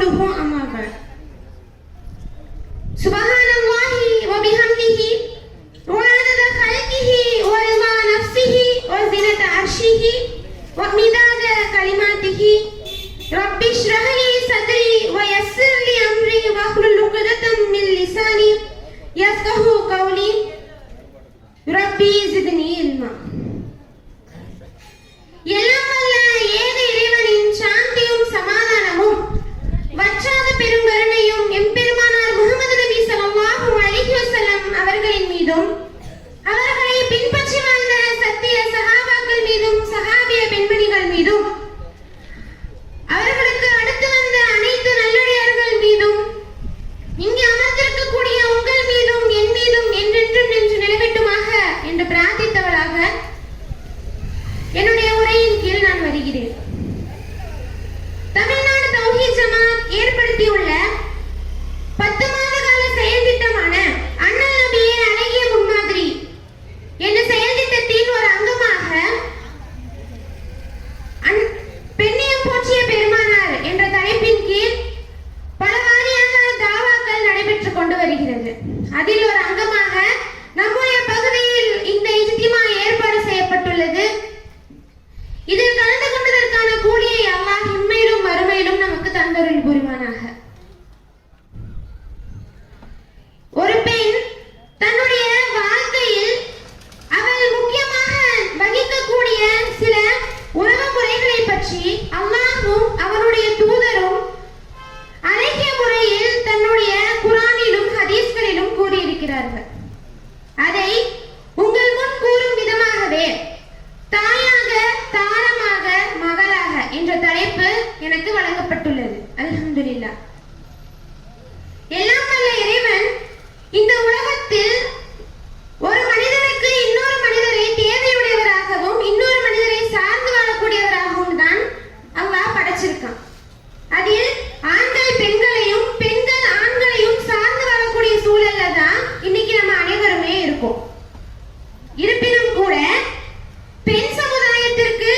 قوله أما بعد سبحان الله وبحمده وعدد خلقه ورضا نفسه وزنة عرشه ومداد كلماته رب اشرح لي صدري ويسر لي أمري واحلل عقدة من لساني يفقهوا قولي ربي زدني علما. எல்லாம் வல்ல ஏக இறைவனின் சாந்தியும் சமாதானமும் வற்றாத பெருங்கருணையும் எம்பெருமானார் முஹம்மது நபி ஸல்லல்லாஹு அலைஹி வஸல்லம் அவர்களின் மீதும் அவர்களை பின்பற்றி வாழ்ந்த சத்திய சஹாபாக்கள் மீதும் சஹாபிய பெண்மணிகள் மீதும் அவர்களுக்கு அடுத்து வந்த அனைத்து நல்லடியார்கள் மீதும் இங்கே அமர்ந்திருக்கக்கூடிய உங்கள் மீதும் என் மீதும் என்றென்றும் நின்று நிலவட்டுமாக என்று பிரார்த்தித்தவளாக என்னுடைய உரையின் கீழ் நான் வருகிறேன். தமிழ்நாடு தௌஹீத் ஜமாத் ஏற்படுத்தியுள்ள 10 மாத கால செயல் திட்டமான அண்ணல் நபியே அழகிய முன்மாதிரி என்ற செயல் திட்டத்தின் ஒரு அங்கமாக பெண்ணியம் போற்றிய பெருமானார் என்ற தலைப்பின் கீழ் பல வாரியாக தாவாக்கள் நடைபெற்றுக் கொண்டு வருகிறது. அதில் ஒரு அங்கமாக நம்முடைய பகுதியில் இந்த இஜ்திமா ஏற்பாடு செய்யப்பட்டுள்ளது. இதில் கலந்து கொண்டதற்கான கூலியை அல்லாஹ் இம்மையிலும் மறுமையிலும் நமக்கு தந்தருள் புரிவானாக. ஒரு பெண் தன்னுடைய வாழ்க்கையில் அவள் முக்கியமாக வகிக்கக்கூடிய சில உறவு முறைகளை பற்றி அல்லாஹ்வும் அவருடைய தூதரும் அழகிய முறையில் தன்னுடைய குர்ஆனிலும் ஹதீஸ்களிலும் கூறியிருக்கிறார்கள். அதை உங்கள் முன் கூறும் விதமாகவே தாயாக, தாரமாக, மகளாக என்ற தலைப்பு எனக்கு வழங்கப்பட்டுள்ளது. அல்ஹம்துலில்லாஹ். எல்லாம் வல்ல இறைவன் இந்த உலகத்தில் ஒரு மனிதனுக்கு இன்னொரு மனிதரை தேவையுடையவராகவும் இன்னொரு மனிதரை சார்ந்து வாழக்கூடியவராகவும் தான் அல்லாஹ் படைச்சிருக்கான். அதில் ஆண்கள் பெண்களையும் பெண்கள் ஆண்களையும் சார்ந்து வாழக்கூடிய சூழல்ல தான் இன்னைக்கு நம்ம அனைவருமே இருக்கோம். இருப்பினும் கூட பெண் சமுதாயத்திற்கு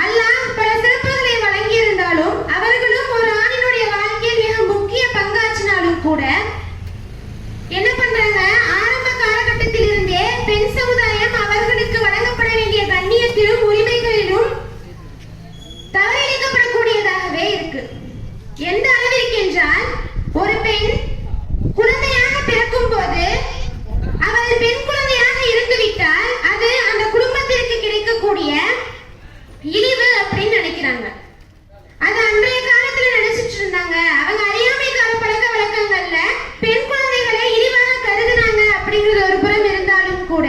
அல்லாஹ் பல சிறப்புகளை வழங்கியிருந்தாலும் அவர்களும் ஒரு ஆணினுடைய வாழ்க்கையில் மிக முக்கிய பங்காற்றினாலும் கூட என்ன பண்றாங்க, ஆரம்ப காலகட்டத்தில் இருந்தே பெண் சமுதாயம் அவர்களுக்கு வழங்கப்பட வேண்டிய கண்ணியத்திலும் உரிமைகளிலும் தவறிழைக்கப்படக்கூடியதாகவே இருக்கு. எந்த அளவிற்கு என்றால், ஒரு பெண் குழந்தையாக பிறக்கும் போது அவள் பெண் குழந்தையாக இருந்துவிட்டால் அது அந்த குடும்பத்திற்கு கிடைக்கக்கூடிய இழிவு அப்படின்னு நினைக்கிறாங்க. அது அன்றைய காலத்துல நினைச்சிட்டு இருந்தாங்க. அவங்க அறியாமை கால பழக்க வழக்கங்கள்ல பெண் குழந்தைகளை இழிவாக கருதுனாங்க அப்படிங்கிறது ஒரு புறம் இருந்தாலும் கூட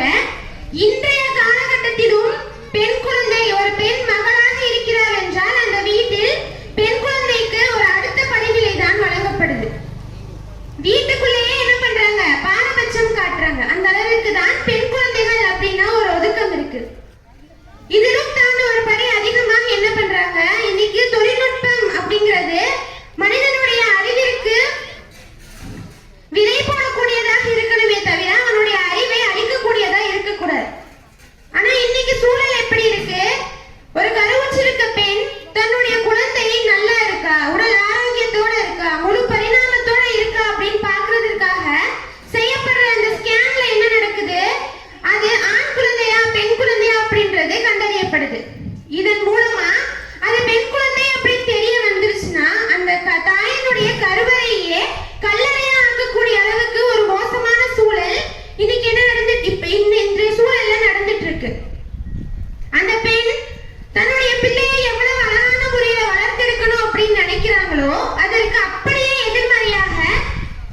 இன்றைய காலகட்டத்திலும் பெண் குழந்தை ஒரு பெண் மகளாக இருக்கிறார் என்றால் அந்த வீட்டில் பெண் குழந்தைக்கு ஒரு அடுத்த படிநிலை தான் வழங்கப்படுது. வீட்டுக்குள்ளேயே என்ன பண்றாங்க, பாரபட்சம் காட்டுறாங்க. அந்த அளவுக்கு தான் பெண் குழந்தைகள் அப்படின்னா ஒரு ஒதுக்கம் இருக்கு. இதிலும் தாண்டி ஒரு படி அதிகமாக என்ன பண்றாங்க, இன்னைக்கு தொழில்நுட்பம் அப்படிங்கிறது மனிதனுடைய அறிவிற்கு விதை போடக்கூடியதாக இருக்கணுமே தவிர அவனுடைய அறிவை அழிக்கக்கூடியதா இருக்கக்கூடாது. ஆனா இன்னைக்கு சூழல் எப்படி இருக்கு, ஒரு கருவுற்றிருக்க பெண் தன்னுடைய குழந்தை நல்லா இருக்கா, உடல் ஆரோக்கியத்தோட இருக்கா, முழு பரிணாமத்தோட இருக்கா அப்படின்னு பாக்குறதுக்காக செய்யப்படுற அந்த ஸ்கேன்ல என்ன நடக்குது, அது ஆண் குழந்தையா பெண் குழந்தையா அப்படின்றது கண்டறியப்படுது. இதன் மூலமா அது பெண் குழந்தை அப்படின்னு தெரிய வந்துருச்சுன்னா அந்த தாயினுடைய கருவறையே கல்லறையா ஆக்கக்கூடிய அளவுக்கு ஒரு மோசமான சூழல் இன்னைக்கு என்ன நடந்துட்டு இப்ப இந்த சூழல்ல நடந்துட்டு இருக்கு. அந்த பெண் தன்னுடைய பிள்ளையை எவ்வளவு அழகான முறையில வளர்த்தெடுக்கணும் அப்படின்னு நினைக்கிறாங்களோ அதற்கு அப்படியே எதிர்மறையாக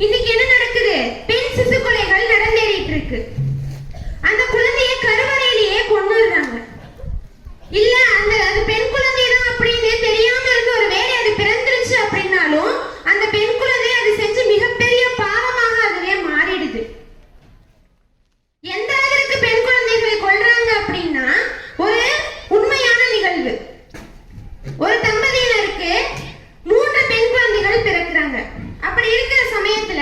இன்னைக்கு என்ன நடக்குது, பெண் சிசு கொலைகள் நடந்தேறிட்டு இருக்கு. அந்த குழந்தையை கருவறையிலேயே கொன்னுடுறாங்க. இல்ல அது பெண் குழந்தை தான் அப்படின்னு தெரியாம இருந்து ஒரு வேலை அது பிறந்துருச்சு அப்படின்னாலும் அந்த பெண் குழந்தை அது செஞ்சு மிகப்பெரிய பாவமாக அதுவே மாறிடுது. எந்த அளவிற்கு பெண் குழந்தைகளை கொல்றாங்க அப்படின்னா, ஒரு உண்மையான நிகழ்வு, ஒரு தம்பதியினருக்கு 3 பெண் குழந்தைகள் பிறக்கிறாங்க. அப்படி இருக்கிற சமயத்துல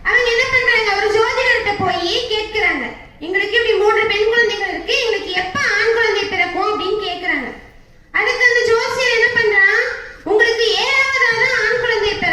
அவங்க என்ன பண்றாங்க, ஒரு ஜோதிடர்கிட்ட போய் கேட்கிறாங்க, எங்களுக்கு இப்படி 3 பெண் குழந்தைகள் இருக்கு, எங்களுக்கு எப்ப ஆண் குழந்தை பிறக்கும் அப்படின்னு கேட்கிறாங்க. அதுக்கு அந்த ஜோசியர் என்ன பண்றான், உங்களுக்கு 7ஆவதாக ஆண் குழந்தை பிறக்கும்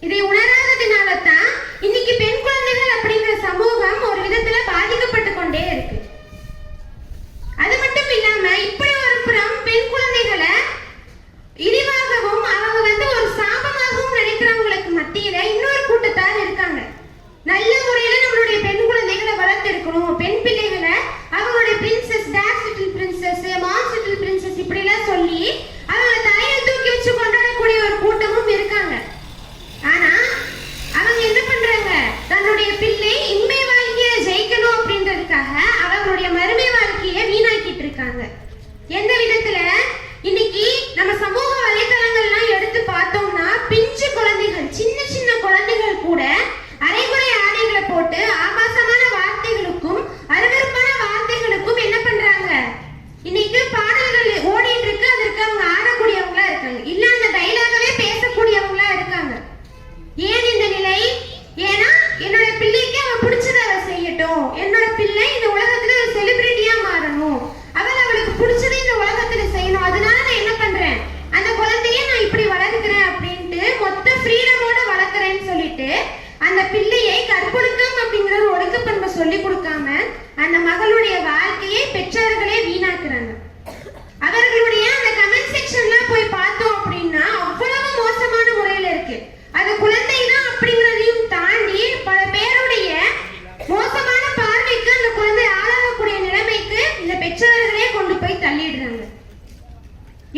இதை உணராததுனால தான் இன்னைக்கு பெண் குழந்தைகள் அப்படிங்கிற சமூகம் ஒரு விதத்துல பாதிக்கப்பட்டு கொண்டே இருக்கு. அது மட்டும் இல்லாம இப்படி ஒரு புறம் பெண் குழந்தைகளை இழிவாகவும் அவங்க ஒரு சாபமாகவும் நினைக்கிறவங்களுக்கு மத்தியில இன்னொரு கூட்டத்தார் இருக்காங்க. நல்ல முறையில நம்மளுடைய பெண் குழந்தைகளை வளர்த்தெடுக்கணும், பெண் பிள்ளைகளை அவங்களுடைய princess, dad little princess, moms little princess இப்படி எல்லாம் சொல்லி அவங்க தலையில தூக்கி வச்சு கொண்டாடக்கூடிய ஒரு கூட்டமும் இருக்காங்க. ஆனா அவங்க என்ன பண்றாங்க, தன்னுடைய பிள்ளை இம்மை வாழ்க்கையை ஜெயிக்கணும் அப்படின்றதுக்காக அவங்களுடைய மறுமை வாழ்க்கையை வீணாக்கிட்டு இருக்காங்க. எந்த விதத்துல இன்னைக்கு நம்ம சமூக வலைத்தளங்கள்லாம் எடுத்து பார்த்தோம்னா பிஞ்சு குழந்தைகள், சின்ன சின்ன குழந்தைகள் கூட அரைகுறை ஆடைகளை போட்டு ஆபாசமான வார்த்தைகளுக்கும் அருவருப்பான வார்த்தைகளுக்கும் என்ன பண்றாங்க, இன்னைக்கு பாடல்கள் ஓடிட்டு இருக்கு. அதற்கு அவங்க ஆடக்கூடியவங்களா இருக்காங்க, இல்ல அந்த டைலாகவே பேசக்கூடியவங்களா இருக்காங்க. ஏன் இந்த நிலை? ஏன்னா என்னோட பிள்ளைக்கு அவன் பிடிச்சதை அவ செய்யட்டும், என்னோட பிள்ளை இந்த உலகத்துல ஒரு செலிபிரிட்டியா மாறணும், அவளுக்கு பிடிச்சதை இந்த உலகத்துல செய்யணும், அதனால நான் என்ன பண்றேன், அந்த குழந்தைய நான் இப்படி வளர்க்கிறேன் அப்படின்ட்டு மொத்த ஃப்ரீடமோட வளர்க்கிறேன்னு சொல்லிட்டு அந்த பிள்ளையை கற்பொழுக்கம் அப்படிங்கிற ஒரு ஒழுக்கப்பண்பை சொல்லி கொடுக்காம அந்த மகளுடைய வாழ்க்கையை பெற்றோர்களே வீணாக்குறாங்க. அவர்களுடைய அந்த கமெண்ட் செக்ஷன்லாம் போய் பார்த்தோம் அப்படின்னா அவ்வளவு மோசமான முறையில இருக்கு. அது குழந்தை தான் அப்படிங்கிறதையும் தாண்டி பல பேருடைய மோசமான பார்வைக்கு அந்த குழந்தை ஆளாகக்கூடிய நிலைமைக்கு இந்த பெற்றோர்களே கொண்டு போய் தள்ளிடுறாங்க.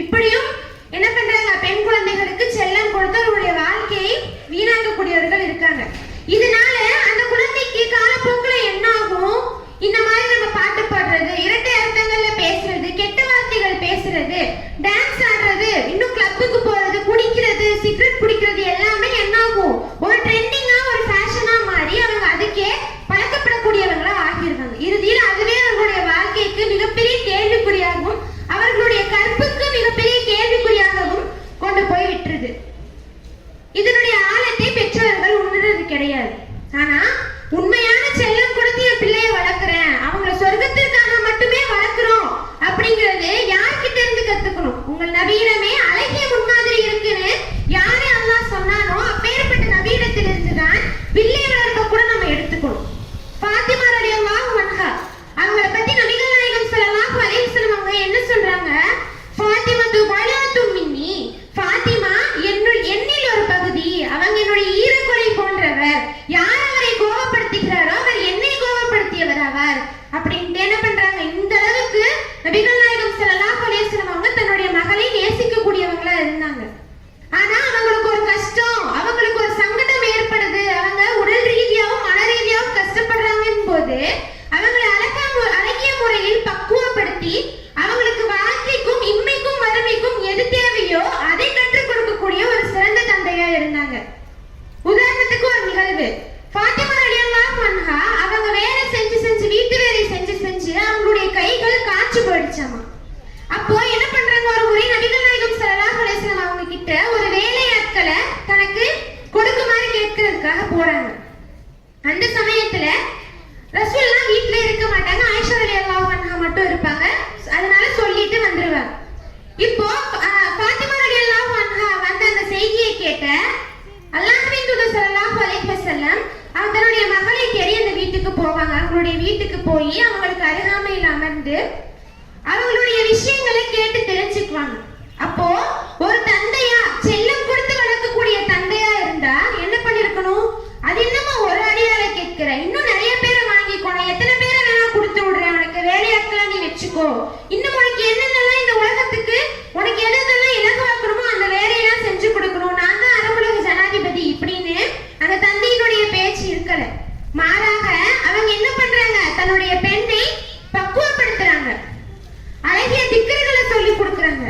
இப்படியும் என்ன பண்றாங்க, பெண் குழந்தைகளுக்கு செல்லம் கொடுத்து அவருடைய வாழ்க்கையை வீணாக்கக்கூடியவர்கள் இருக்காங்க. இதனால அந்த குழந்தைக்கு காலப்போக்குல என்ன ஆகும், இந்த மாதிரி நம்ம பாட்டு பாடுறது, இரட்டை அர்த்தங்கள்ல பேசுறது, கெட்ட வார்த்தைகள் பேசுறது, டான்ஸ் ஆடுறது, இன்னும் கிளப்புக்கு போறது, குடிக்கிறது, சிகரெட் குடிக்கிறது எல்லாமே என்ன ஆகும், ஒரு ட்ரெண்டிங்கா ஒரு ஃபேஷனா மாறி அவங்க அதுக்கே பழக்கப்படக்கூடியவங்களா ஆகிடுவாங்க. இறுதியில் அதுவே அவர்களுடைய வாழ்க்கைக்கு மிகப்பெரிய கேள்விக்குறியாகவும் அவர்களுடைய கற்புக்கு மிகப்பெரிய கேள்விக்குறியாகவும் கொண்டு போய் விட்டுருது. இதனுடைய ஆழத்தை பெற்றவர்கள் உணர்றது கிடையாது. ஆனா உண்மையான செல்லம் கொடுத்து என் பிள்ளைய வளர்க்கிறேன், அவங்களை சொர்க்கத்திற்காக மட்டுமே வளர்க்கிறோம் அப்படிங்கிறது யார்கிட்ட இருந்து கத்துக்கணும்? உங்கள் நபியிடமே அழகிய முன்மாதிரி இருக்குன்னு யாரு அல்லாஹ் சொன்னானோ அப்பேற்பட்ட நபியிடத்திலிருந்து தான் பிள்ளை வளர்க்க கூட நம்ம எடுத்துக்கணும். ஃபாத்திமா ரலியல்லாஹு அன்ஹா அவங்கள பத்தி நபிகள் நாயகம் ஸல்லல்லாஹு அலைஹி வஸல்லம் அவங்க என்ன சொல்றாங்க, ஃபாத்திமா துபலாத்து மின்னி, ஃபாத்திமா என்னில் ஒரு பகுதி, அவங்க என்னுடைய ஈரக்குறை போன்றவர், யார் அவரை கோபப்படுத்துகிறாரோ அவர் என்னை கோபப்படுத்தியவர் அவர் அப்படின்ட்டு என்ன பண்றாங்க. இந்த அளவுக்கு நபிகள் நாயகம் ஸல்லல்லாஹு அலைஹி வஸல்லம் அவங்க தன்னுடைய மகளை நேசிக்கக்கூடியவங்களா இருந்தாங்க. ஆனா அவங்களுக்கு ஒரு கஷ்டம், அவங்களுக்கு ஒரு சங்கடம் ஏற்படுது, அவங்க உடல் ரீதியாகவும் மன ரீதியாகவும் கஷ்டப்படுறாங்கன்னு போது அவங்களை அழகிய முறையில் பக்குவப்படுத்தி அவங்களுக்கு வாழ்க்கைக்கும் இம்மைக்கும் வறுமைக்கும் எது தேவையோ அதை கற்றுக் கொடுக்கக்கூடிய ஒரு சிறந்த தந்தையா இருந்தாங்க. உதாரணத்துக்கு ஒரு நிகழ்வு, ஃபாத்திமா ரலியல்லாஹு அன்ஹா அவங்க வேலை செஞ்சு வீட்டு வேலை செஞ்சு அவங்களுடைய கைகள் காய்ச்சி போயிடுச்சாமா. அப்போ என்ன பண்றாங்க, ஒரு முறை நபிகள் நாயகம் ஸல்லல்லாஹு அலைஹி வஸல்லம் அவங்க கிட்ட ஒரு வேலையாட்களை தனக்கு கொடுக்குமாறு கேட்கறதுக்காக போறாங்க. அந்த சமயத்துல ரசூலுல்லாஹ் வீட்ல இருக்க மாட்டாங்க, ஆயிஷா ரலியல்லாஹு அன்ஹா மட்டும் இருப்பாங்க. அதனால சொல்லிட்டு வந்துருவாங்க. இப்போ ஃபாத்திமா ரலியல்லாஹு அன்ஹா வந்த அந்த செய்தியை கேட்ட அல்லாஹ்வின் தூதர் ஸல்லல்லாஹு அலைஹி வஸல்லம் அவங்க தன்னுடைய மகளை தேடி அந்த வீட்டுக்கு போவாங்க. அவங்களுடைய வீட்டுக்கு போய் அவங்களுக்கு அருகாமையில் அமர்ந்து அவங்களுடைய விஷயங்களை கேட்டு தெரிஞ்சுக்குவாங்க. அப்போ ஒரு தந்தையா, செல்லம் கொடுத்து வளர்க்கக்கூடிய தந்தையா இருந்தா என்ன பண்ணிருக்கணும், அது என்னமா ஒரு அடியால கேட்கிற, இன்னும் நிறைய பேரை வாங்கிக்கணும், எத்தனை பேரை வேணா கொடுத்து விடுறேன், உனக்கு வேலையாட்களா நீ வச்சுக்கோ, இன்னும் உனக்கு என்னென்னலாம் இந்த உலகத்துக்கு உனக்கு எதெல்லாம் இலகுவாக்கணுமோ அந்த வேலையெல்லாம் செஞ்சு கொடுக்கணும், நான் தான் அரபுலக ஜனாதிபதி இப்படின்னு அந்த தந்தையினுடைய பேச்சு இருக்கல. மாறாக அவங்க என்ன பண்றாங்க, தன்னுடைய பெண்ணை பக்குவப்படுத்துறாங்க, அழகிய திக்கர்களை சொல்லி கொடுக்குறாங்க.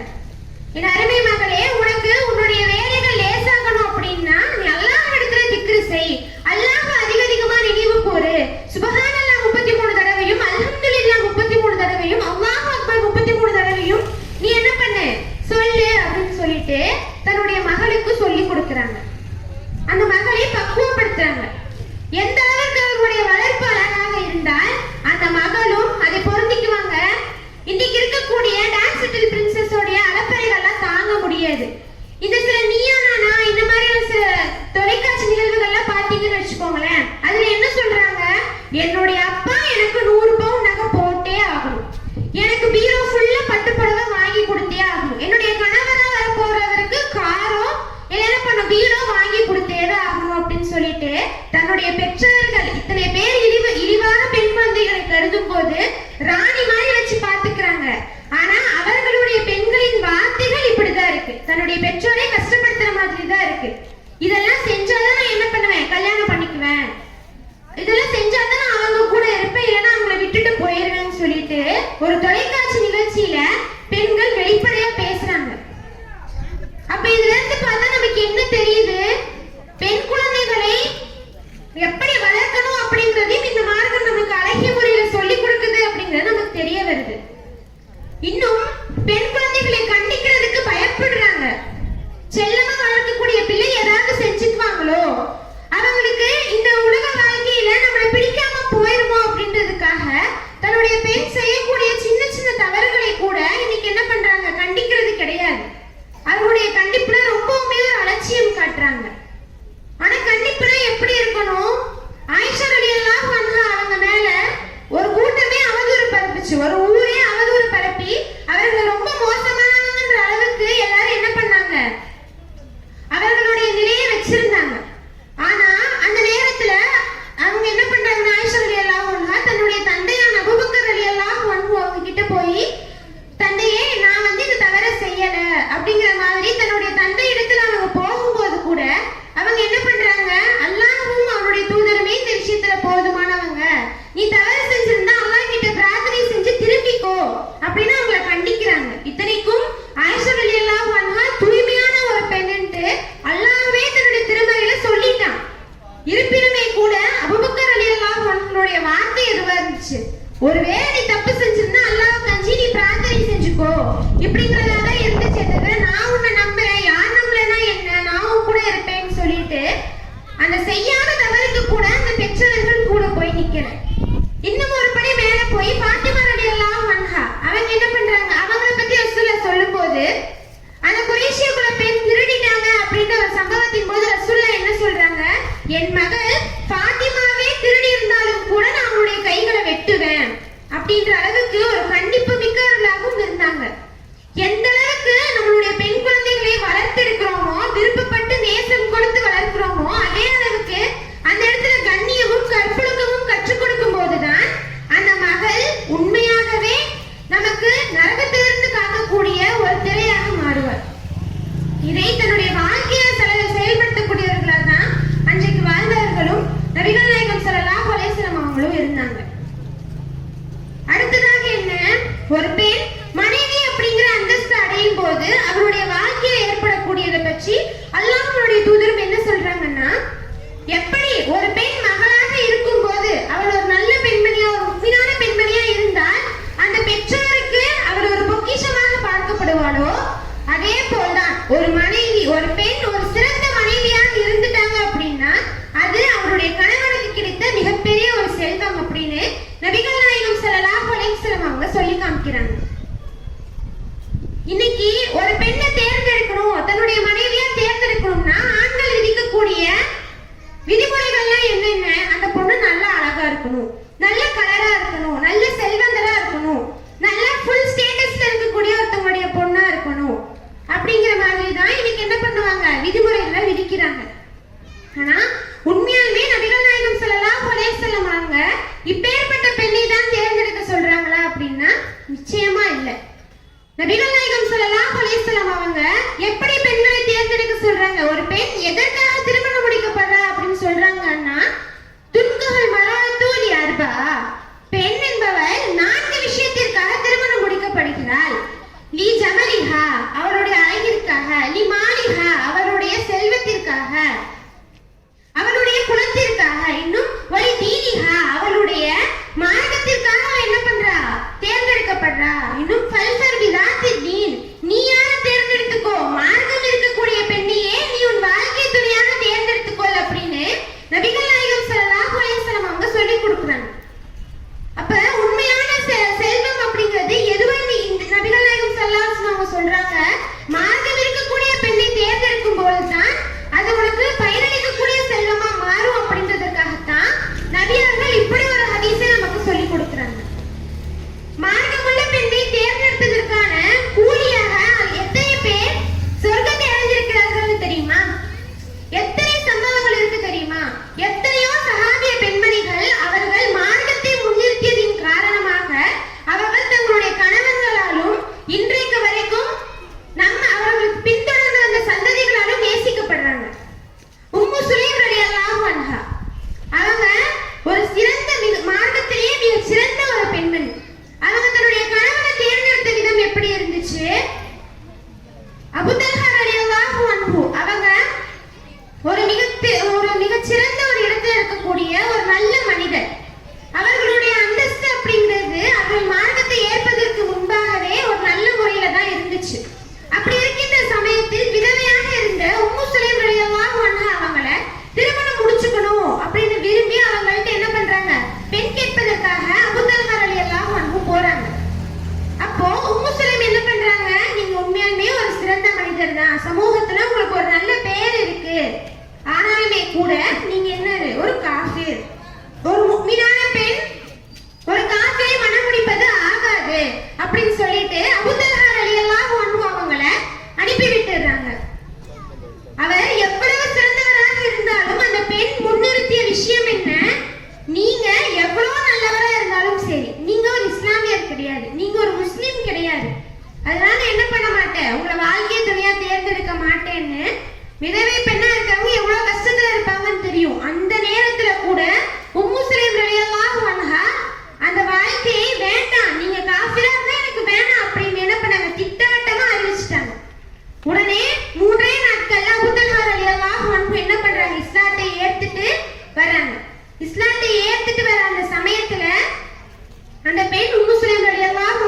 என் அருமை மகளே, உனக்கு உன்னுடைய வேலைகள் லேசாகணும் அப்படின்னா நீ அல்லாஹ் இடத்துல திக்ரு செய், அல்லாஹ் அதிகமா நினைவு கூறு, சுப்ஹானல்லாஹ் 33 தடவையும், அல்ஹம்துலில்லாஹ் 33 தடவையும், அல்லாஹ் அக்பர் 33 தடவையும் நீ என்ன பண்ணு சொல்லு அப்படின்னு சொல்லிட்டு தன்னுடைய மகளுக்கு சொல்லி கொடுக்குறாங்க. அந்த மகளை பக்குவப்படுத்துறாங்க. எந்த அளவுக்கு அவர்களுடைய வளர்ப்பு அழகாக இருந்தால் அந்த மகளும் அதை பொருந்திக்குவாங்க. இன்னைக்கு இருக்கக்கூடிய டான்ஸ் லிட்டில் பிரின்சஸோடைய அலப்பறைகள்லாம் தாங்க முடியாது. இந்த சில நீயா நானா இந்த மாதிரியான சில தொலைக்காட்சி என்னுடைய அப்பா எனக்கு 100 பவுன் நகை போட்டே ஆகணும், எனக்கு பீரோ ஃபுல்லா பட்டு புடவை வாங்கி கொடுத்தே ஆகணும், என்னுடைய கணவரா வர போறவருக்கு காரோ என்ன பண்ண வீடோ வாங்கி கொடுத்தேதான் ஆகணும் அப்படின்னு சொல்லிட்டு தன்னுடைய பெற்றோர்கள் இத்தனை பேர் இழிவான பெண் குழந்தைகளை கருதும் போது ராணி மாதிரி வச்சு பாத்துக்கிறாங்க. ஆனா அவர்களுடைய பெண்களின் வார்த்தைகள் இப்படிதான் இருக்கு, தன்னுடைய பெற்றோரை கஷ்டப்படுத்துற மாதிரி தான் இருக்கு. இதெல்லாம் செஞ்சாதான் நான் என்ன பண்ணுவேன், கல்யாணம் பண்ணிக்குவேன், இதெல்லாம் செஞ்சாதான் நான் அவங்க கூட இருப்பேன், இல்லைன்னா அவங்களை விட்டுட்டு போயிருவேன்னு சொல்லிட்டு ஒரு தொலைக்காட்சி நிகழ்ச்சியில பெண்கள் வெளிப்படையா பேசுறாங்க. அப்ப இதுல இருந்து பார்த்தா நமக்கு என்ன தெரியுது, பெண் குழந்தைகளை எப்படி வளர்க்கணும் அப்படிங்கறதையும் இந்த மார்க்கம் நமக்கு அழகிய முறையில சொல்லி கொடுக்குது அப்படிங்கறது நமக்கு தெரிய வருது. இன்னும் பெண் குழந்தைகளை கண்டிக்கிறதுக்கு பயப்படுறாங்க. செல்லமா வளர்க்கக்கூடிய பிள்ளை ஏதாவது செஞ்சுக்குவாங்களோ, அவங்களுக்கு இந்த உலக வாழ்க்கையில நம்மளை பிடிக்காம போயிருமோ அப்படின்றதுக்காக தன்னுடைய பெண் செய்யக்கூடிய சின்ன சின்ன தவறுகளை கூட இன்னைக்கு என்ன பண்றாங்க, கண்டிக்கிறது கிடையாது. அவருடைய கண்டிப்புல ரொம்பவுமே ஒரு அலட்சியம் காட்டுறாங்க. ஆனா கண்டிப்புல எப்படி இருக்கணும், ஆயிஷா ரலியல்லாஹு அன்ஹா அவங்க மேல ஒரு கூட்டமே அவதூறு பரப்பிச்சு, ஒரு ஊரே அவதூறு பரப்பி அவர்கள் ரொம்ப மோசமானவங்கன்ற அளவுக்கு எல்லாரும் என்ன பண்ணாங்க, அவர்களுடைய நிலையை வச்சிருந்தாங்க. ஆனா அந்த நேரத்துல அவங்க என்ன பண்றாங்க, ஆயிஷா ரலியல்லாஹு அன்ஹா தன்னுடைய தந்தையான அபூபக்கர் ரலியல்லாஹு அன்ஹு அவங்க கிட்ட போய், தந்தையே நான் இந்த தவற செய்யல அப்படிங்கிற மாதிரி தன்னுடைய தந்தை இடத்துல அவங்க போகும்போது கூட அவங்க என்ன பண்றாங்க, அல்லாஹ்வும் அவருடைய தூதருமே இந்த விஷயத்துல போதுமானவங்க, நீ தவறு செஞ்சிருந்தா அல்லாஹ் கிட்ட பிரார்த்தனை செஞ்சு திருப்பிக்கோ அப்படின்னு அவங்களை கண்டிக்கிறாங்க. இத்தனைக்கும் ஆயிஷா ரலியல்லாஹு அன்ஹா தூய்மையான ஒரு பெண்ணுன்ட்டு அல்லாஹ்வே தன்னுடைய திருமறையில சொல்லிட்டான். இருப்பினுமே கூட அபூபக்கர் ரலியல்லாஹு அன்ஹுடைய வார்த்தை எதுவா இருந்துச்சு, ஒருவேளை நீ தப்பு செஞ்சிருந்தா அல்லாஹ் கஞ்சி நீ பிரார்த்தனை செஞ்சுக்கோ இப்படிங்கறதாக இருந்துச்சு. நான் உன்னை நம்புறேன், யார் நம்பலன்னா என்ன, நான் கூட இருப்பேன்னு சொல்லிட்டு அந்த செய்யாத தவறுக்கு கூட அந்த பெற்றோர்கள் கூட போய் நிக்கல. இன்னும் ஒரு படி மேல போய் ஃபாத்திமா ரலியல்லாஹு அன்ஹா அவங்க என்ன பண்றாங்க, அவங்களை பத்தி ரசூலுல்லாஹ் சொல்லும்போது அந்த குறைஷிய குல பெண் திருடிட்டாங்க அப்படின்ற ஒரு சம்பவத்தின் போது ரசூலுல்லாஹ் என்ன சொல்றாங்க, என் மகள் ஃபாத்திமாவே திருடி இருந்தாலும் கூட நான் அவளுடைய கைகளை வெட்டுவேன் அப்படின்ற அளவுக்கு ஒரு கண்டிப்பு மிக்கவர்களாகவும் இருந்தாங்க. எந்த அளவுக்கு நம்மளுடைய பெண் குழந்தைகளை வளர்த்திருக்கிறோமோ, விருப்பப்பட்டு நேசம் கொடுத்து வளர்க்கிறோமோ, அதே அளவுக்கு அந்த இடத்துல கண்ணியமும் கற்பொழுக்கமும் கற்றுக் கொடுக்கும் போதுதான் அந்த மகள் உண்மையாகவே நமக்கு நரகத்திலிருந்து காக்கக்கூடிய ஒரு திரையாக மாறுவார். இதை தன்னுடைய வாழ்க்கையை செயல்படுத்தக்கூடியவர்களாக தான் அன்றைக்கு வாழ்ந்தவர்களும் நபிகள் நாயகம் ஸல்லல்லாஹு அலைஹி வஸல்லம் அவங்களும் இருந்தாங்க. அடுத்ததாக என்ன, ஒரு பெண் மனைவி அப்படிங்கிற அந்தஸ்து அடையும் போது அவருடைய வாழ்க்கையில் ஏற்படக்கூடியதை பற்றி அல்லாஹ்வுடைய தூதரும் என்ன சொல்றாங்கன்னா, எப்படி ஒரு பெண் மகளாக இருக்கும் போது அவள் ஒரு நல்ல பெண்மணியா, ஒரு முஃமினான பெண்மணியா இருந்தால் அந்த பெற்றோருக்கு அவர் ஒரு பொக்கிஷமாக பார்க்கப்படுவாளோ, அதே போல்தான் ஒரு மனைவி, ஒரு பெண் ஒரு சிறந்த மனைவியாக இருந்துட்டாங்க அப்படின்னா அது அவருடைய கணவனுக்கு கிடைத்த மிகப்பெரிய ஒரு செல்வம் அப்படின்னு நபிகள் நாயகம் ஸல்லல்லாஹு அலைஹி வஸல்லம் அவங்க சொல்லி காமிக்கிறாங்க. இன்னைக்கு ஒரு பெண்ணை தேர்ந்தெடுக்கணும், தன்னுடைய மனைவியா தேர்ந்தெடுக்கணும்னா ஆண்கள் விதிக்கக்கூடிய விதிமுறைகள்லாம் என்னென்ன, அந்த பொண்ணு நல்லா அழகா இருக்கணும், நல்ல கலரா இருக்கணும், நல்ல செல்வந்தரா இருக்கணும், நல்ல ஃபுல் ஸ்டேட்டஸ்ல இருக்கக்கூடிய ஒருத்தவங்களுடைய பொண்ணா இருக்கணும் அப்படிங்கிற மாதிரி தான் இன்னைக்கு என்ன பண்ணுவாங்க, ரலியல்லாஹு அன்ஹு அவங்க ஒரு மிகச்சிறந்த ஒரு இடத்துல இருக்கக்கூடிய ஒரு நல்ல மனிதர். அவர்களுடைய அந்தஸ்து அப்படிங்கிறது அவர்கள் மார்க்கத்தை ஏற்பதற்கு முன்பாகவே ஒரு நல்ல முறையில தான் இருந்துச்சு. அப்படி இருக்கின்ற சமயத்தில் விதவையாக இருந்த உம்மு சுலைம் ரலியல்லாஹு அன்ஹா அவங்கள திருமணம் முடிச்சுக்கணும் அப்படின்னு விரும்பி அவங்கள்ட்ட என்ன பண்றாங்க, பெண் கேட்பதற்காக அபூ தல்ஹா ரலியல்லாஹு அன்ஹு போறாங்க. அப்போ உம்மு சுலைம் என்ன பண்றாங்க, நீங்க உண்மையாலுமே ஒரு சிறந்த மனிதர் தான், சமூகத்துல உங்களுக்கு ஒரு நல்ல பெயர் இருக்கு, ஆனாலுமே கூட நீங்க என்ன ஒரு காஃபிர், ஒரு முஃமினான பெண் ஒரு காஃபிரை மனம் முடிப்பது ஆகாது அப்படின்னு சொல்லிட்டு அபூ தல்ஹா ரலியல்லாஹு அன்ஹு அவங்கள அனுப்பி விட்டுறாங்க. அவர் எவ்வளவு சிறந்தவராக இருந்தாலும் அந்த பெண் முன்னிறுத்திய விஷயம் என்ன, நீங்க எவ்வளவு நல்லவரா இருந்தாலும் சரி, நீங்க ஒரு இஸ்லாமியர் கிடையாது, நீங்க ஒரு முஸ்லிம் கிடையாது, அதனால என்ன பண்ண மாட்டேன், உங்களை வாழ்க்கைய துணையா தேர்ந்தெடுக்க மாட்டேன்னு. விதவை பெண்ணா இருக்கவங்க எவ்வளவு கஷ்டத்துல இருப்பாங்கன்னு தெரியும். அந்த நேரத்துல கூட உம்மு சுலைம் ரலியல்லாஹு அன்ஹா அந்த வாழ்க்கையை வேண்டாம், நீங்க காஃபிரா இருந்தா எனக்கு வேணாம் அப்படின்னு என்ன பண்ணாங்க, திட்டவட்டமா அறிவிச்சிட்டாங்க. உடனே 3 நாட்கள்ல அபூ தல்ஹா ரலியல்லாஹு அன்ஹு என்ன பண்றாங்க, இஸ்லாத்தை ஏத்துட்டு வராங்க. இஸ்லாத்தை ஏத்துட்டு வர அந்த சமயத்துல அந்த பெண் உம்மு சுலைம் ரலியல்லாஹு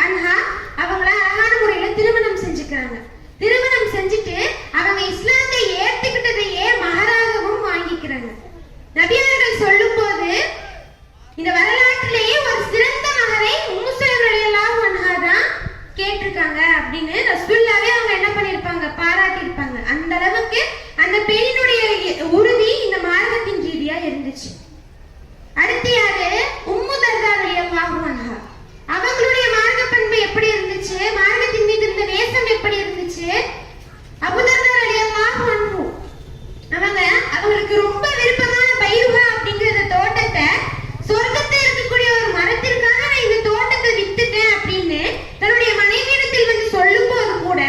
அன்ஹா அவங்கள அழகான முறையில திருமணம் செஞ்சுக்கிறாங்க. திருமணம் செஞ்சுட்டு அவங்க இஸ்லாத்தை ஏத்துக்கிட்டதையே மகராகவும் வாங்கிக்கிறாங்க. நபி அவர்கள் சொல்லும் போது இந்த வரலாற்றிலேயே ஒரு சிறந்த மகரை உம்மு சுலைம் ரலியல்லாஹு அன்ஹா தான் கேட்டிருக்காங்க அப்படின்னு ரசூலுல்லாஹ்வே அவங்க என்ன பண்ணிருப்பாங்க, பாராட்டியிருப்பாங்க. அந்த அளவுக்கு அந்த பெண்ணினுடைய உறுதி இந்த மார்க்கத்தின் ரீதியா இருந்துச்சு. அடுத்து யாரு, உம்மு தர்தா ரலியல்லாஹு அன்ஹா. அவங்களுடைய மார்க்க பண்பு எப்படி இருந்துச்சு, மார்க்கத்தின் மீது இருந்த நேசம் எப்படி இருந்துச்சு. அபூ தர்தா ரலியல்லாஹு அன்ஹு அவங்களுக்கு ரொம்ப விருப்பமான பைருஹா அப்படிங்கிற தோட்டத்தை, சொர்க்கத்தில் இருக்கக்கூடிய ஒரு மரத்திற்காக நான் இந்த தோட்டத்தை வித்துட்டேன் அப்படின்னு தன்னுடைய மனைவியிடத்தில் வந்து சொல்லும் போது கூட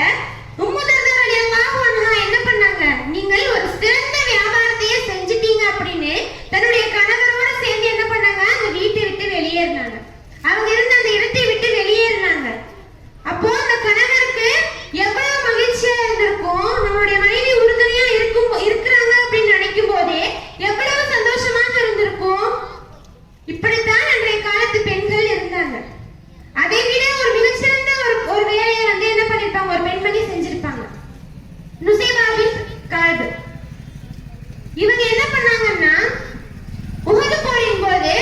உம்மு தர்தா ரலியல்லாஹு அன்ஹா என்ன பண்ணாங்க, நீங்கள் ஒரு சிறந்த வியாபாரத்தையே செஞ்சுட்டீங்க அப்படின்னு தன்னுடைய கணவரோட சேர்ந்து என்ன பண்ணாங்க, அந்த வீட்டை விட்டு வெளியேறினாங்க. அவங்க இருந்த அந்த இடத்தை விட்டு வெளியேறினாங்க. அப்போ அந்த கணவருக்கு எவ்வளவு மகிழ்ச்சியா இருந்திருக்கும், நம்மளுடைய மனைவி உறுதுணையா இருக்கிறாங்க அப்படின்னு நினைக்கும் போதே எவ்வளவு சந்தோஷமாக இருந்திருக்கும். இப்படித்தான் அன்றைய காலத்து பெண்கள் இருந்தாங்க. அதை விட ஒரு மிகச்சிறந்த ஒரு வேலையை வந்து என்ன பண்ணிருப்பாங்க, ஒரு பெண்மணி செஞ்சிருப்பாங்க. நுசைபா பின் கஅப் இவங்க என்ன பண்ணாங்கன்னா, உஹது போரின் போது